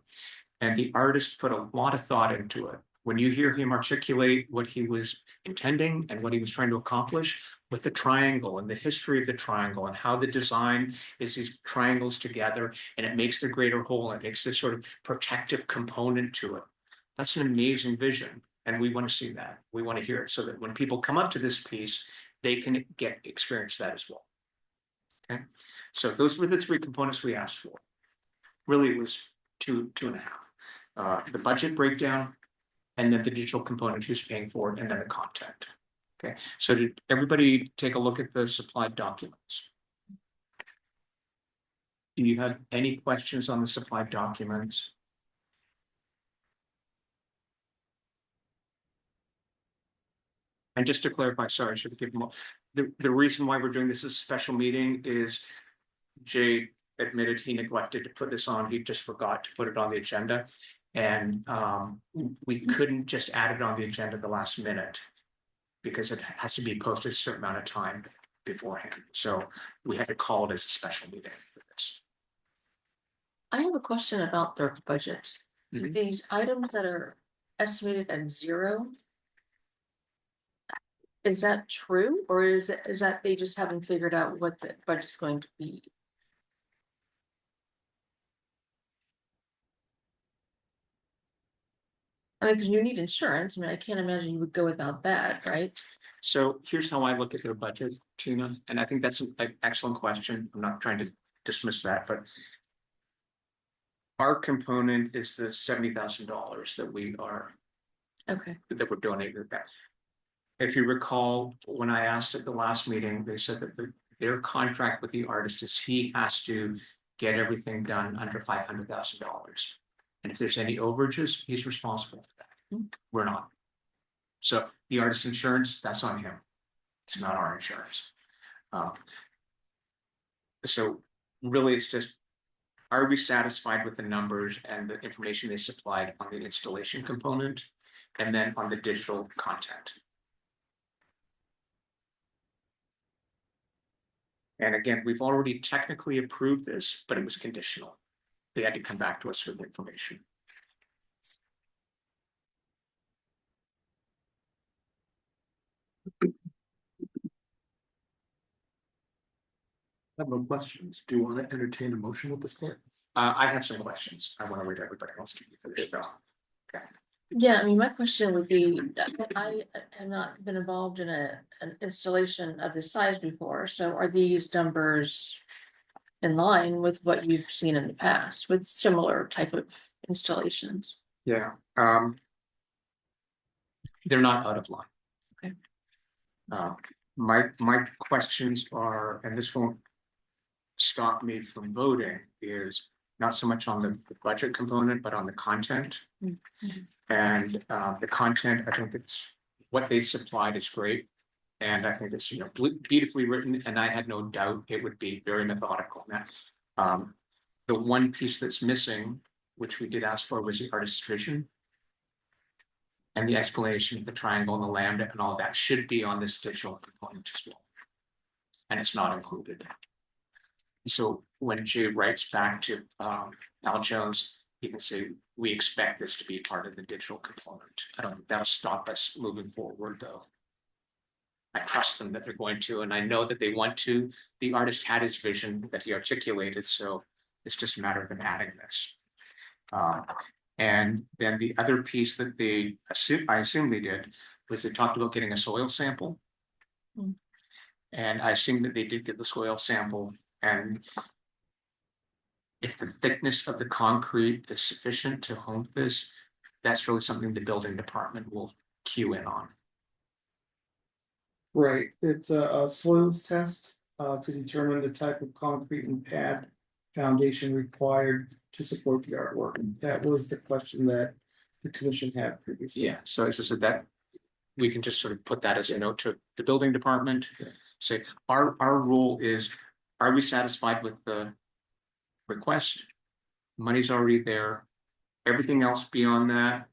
And the artist put a lot of thought into it. When you hear him articulate what he was intending and what he was trying to accomplish with the triangle and the history of the triangle and how the design is these triangles together and it makes the greater whole, it makes this sort of protective component to it. That's an amazing vision. And we want to see that. We want to hear it so that when people come up to this piece, they can experience that as well. Okay. So those were the 3 components we asked for. Really, it was two and a half. The budget breakdown, and then the digital component who's paying for it, and then the content. Okay, so did everybody take a look at the supplied documents? Do you have any questions on the supplied documents? And just to clarify, sorry, I should have given more. The reason why we're doing this as a special meeting is Jay admitted he neglected to put this on. He just forgot to put it on the agenda. And we couldn't just add it on the agenda at the last minute because it has to be posted a certain amount of time beforehand. So we had to call it as a special meeting for this. I have a question about their budget. Mhm. These items that are estimated at 0. Is that true, or is that they just haven't figured out what the budget's going to be? I mean, because you need insurance. I mean, I can't imagine you would go without that, right? So here's how I look at their budget, Tina, and I think that's an excellent question. I'm not trying to dismiss that, but our component is the $70,000 that we're donating to that. If you recall, when I asked at the last meeting, they said that their contract with the artist is he has to get everything done under $500,000. And if there's any overages, he's responsible for that. We're not. So the artist insurance, that's on him. It's not our insurance. So really, it's just, are we satisfied with the numbers and the information they supplied on the installation component and then on the digital content? And again, we've already technically approved this, but it was conditional. They had to come back to us with information. I have no questions. Do you want to entertain a motion at this point? I have some questions. I want to read everybody else to be finished though. Yeah, I mean, my question would be, I have not been involved in an installation of this size before, so are these numbers in line with what you've seen in the past with similar type of installations? Yeah. They're not out of line. Okay. My questions are, and this won't stop me from voting, is not so much on the budget component, but on the content. Mm-hmm. And the content, I think it's what they supplied is great. And I think it's, beautifully written, and I had no doubt it would be very methodical. Now, the one piece that's missing, which we did ask for, was the artist's vision. And the explanation of the triangle and the lambda and all that should be on this digital component as well. And it's not included. So when Jay writes back to Al Jones, he can say, we expect this to be part of the digital component. I don't think that'll stop us moving forward though. I trust them that they're going to, and I know that they want to. The artist had his vision that he articulated, so it's just a matter of them adding this. And then the other piece that I assume they did, was they talked about getting a soil sample. Mm. And I assume that they did get the soil sample, and if the thickness of the concrete is sufficient to home this, that's really something the building department will cue in on. Right, it's a soils test to determine the type of concrete and pad foundation required to support the artwork. That was the question that the commission had previously. Yeah, so as I said, that we can just sort of put that as a note to the building department. Say, our rule is, are we satisfied with the request? Money's already there. Everything else beyond that,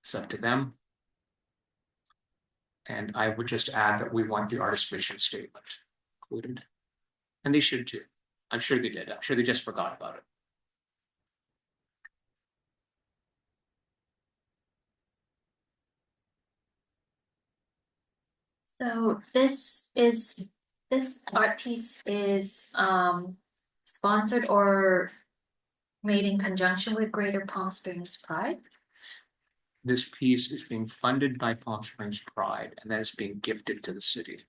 it's up to them. And I would just add that we want the artist mission statement included. And they should too. I'm sure they did. I'm sure they just forgot about it. So this art piece is sponsored or made in conjunction with Greater Palm Springs Pride. This piece is being funded by Palm Springs Pride, and then it's being gifted to the city.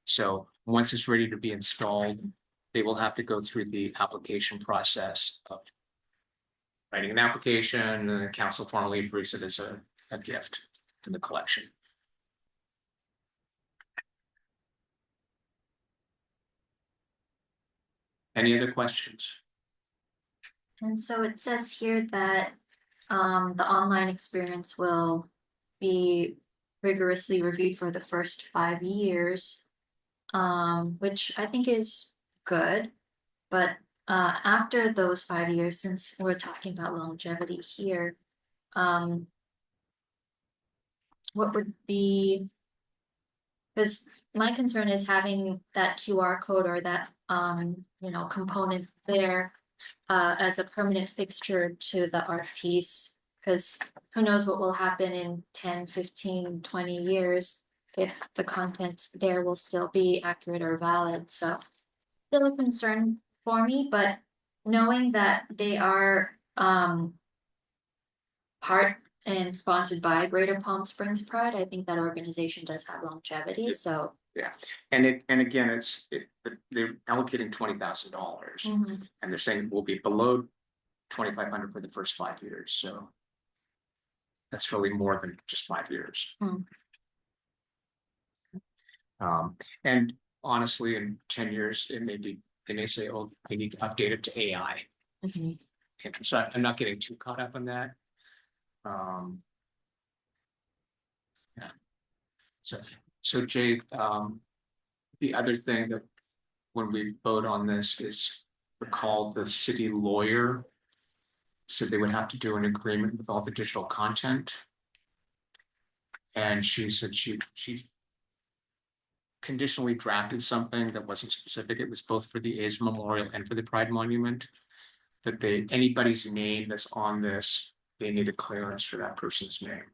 So once it's ready to be installed, they will have to go through the application process of writing an application, and the council formally approves it as a gift to the collection. Any other questions? And so it says here that the online experience will be rigorously reviewed for the first 5 years, which I think is good. But after those 5 years, since we're talking about longevity here, what would be, because my concern is having that QR code or that component there as a permanent fixture to the art piece, because who knows what will happen in 10, 15, 20 years if the content there will still be accurate or valid. So still a concern for me, but knowing that they are part and sponsored by Greater Palm Springs Pride, I think that organization does have longevity. Yeah. So Yeah, and again, they're allocating $20,000, and they're saying we'll be below 2,500 for the first 5 years. So that's really more than just 5 years. And honestly, in 10 years, they may say, oh, they need to update it to AI. And so I'm not getting too caught up on that. Yeah. So Jay, the other thing that when we vote on this is recall the city lawyer said they would have to do an agreement with all the digital content. And she said she conditionally drafted something that wasn't specific. It was both for the A's Memorial and for the Pride Monument, that anybody's name that's on this, they need a clearance for that person's name.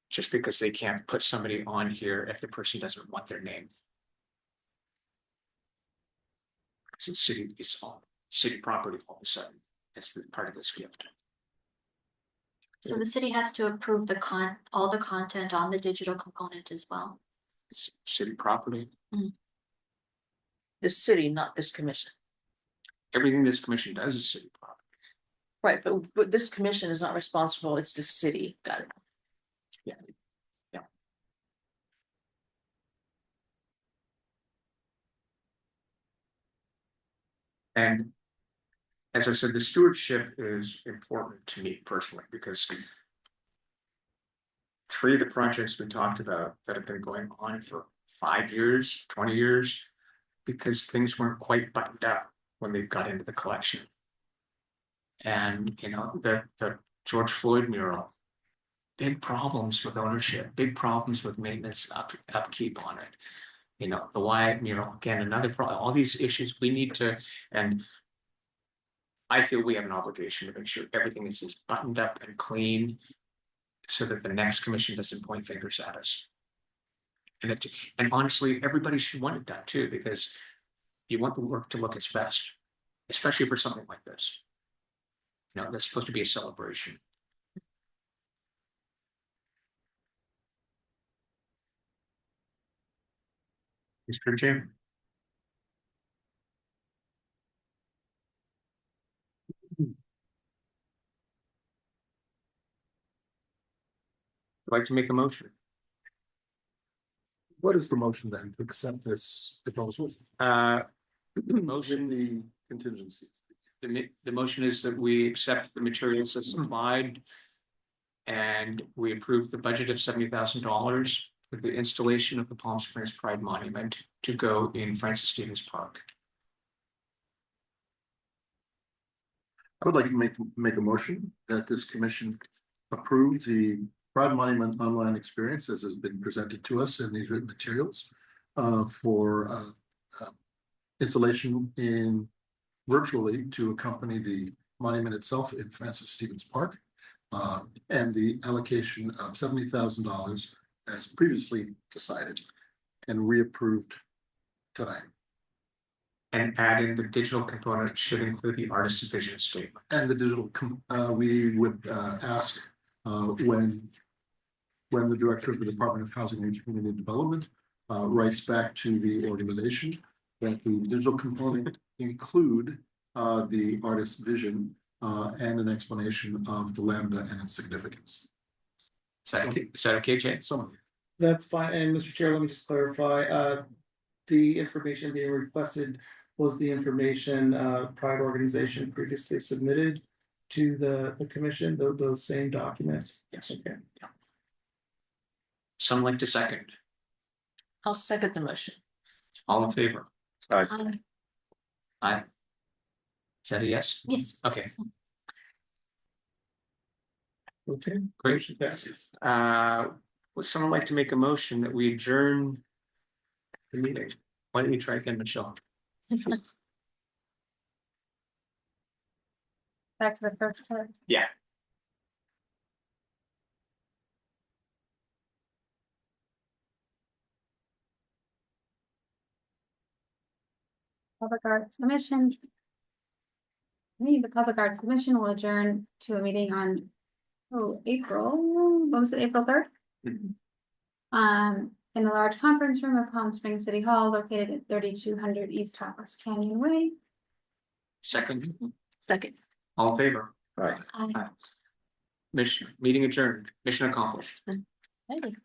Just because they can't put somebody on here if the person doesn't want their name. So it's all city property all of a sudden. It's part of this gift. So the city has to approve all the content on the digital component as well. It's city property. The city, not this commission. Everything this commission does is city property. Right, but this commission is not responsible, it's the city. Got it. Yeah. And as I said, the stewardship is important to me personally, because 3 of the projects we talked about that have been going on for 5 years, 20 years, because things weren't quite buttoned up when they got into the collection. And the George Floyd mural, big problems with ownership, big problems with maintenance, upkeep on it. The Wyatt mural, again, another problem. All these issues we need to, and I feel we have an obligation to make sure everything is as buttoned up and clean, so that the next commission doesn't point fingers at us. And honestly, everybody should want it done too, because you want the work to look its best, especially for something like this. That's supposed to be a celebration. Mr. Jim. I'd like to make a motion. What is the motion then to accept this proposal? Motion, The contingencies. the motion is that we accept the materials as supplied And we approved the budget of $70,000 for the installation of the Palm Springs Pride Monument to go in Francis Stevens Park. I would like to make a motion that this commission approve the Pride Monument online experience as has been presented to us in these written materials for installation in virtually to accompany the monument itself in Francis Stevens Park. And the allocation of $70,000 as previously decided and reapproved tonight. And adding the digital component should include the artist's vision statement. And the digital, we would ask when the director of the Department of Housing and Community Development writes back to the organization that the digital component include the artist's vision and an explanation of the lambda and its significance. Is that okay, Jay? So That's fine, and Mr. Chair, let me just clarify, the information being requested was the information, Pride organization previously submitted to the commission, those same documents? Yes. Okay. Some like to second. I'll second the motion. All in favor? Aye. Is that a yes? Yes. Okay, Okay. great. Motion passes. Would someone like to make a motion that we adjourn the meeting? Why don't you try again, Michelle? Back to the first part. Yeah. Public Arts Commission. The Public Arts Commission will adjourn to a meeting on, April, what was it, April 3rd? In the large conference room of Palm Springs City Hall located at 3200 East Hawks Canyon Way. Second, Second. all in favor? Aye. Mission, meeting adjourned, mission accomplished. Maybe.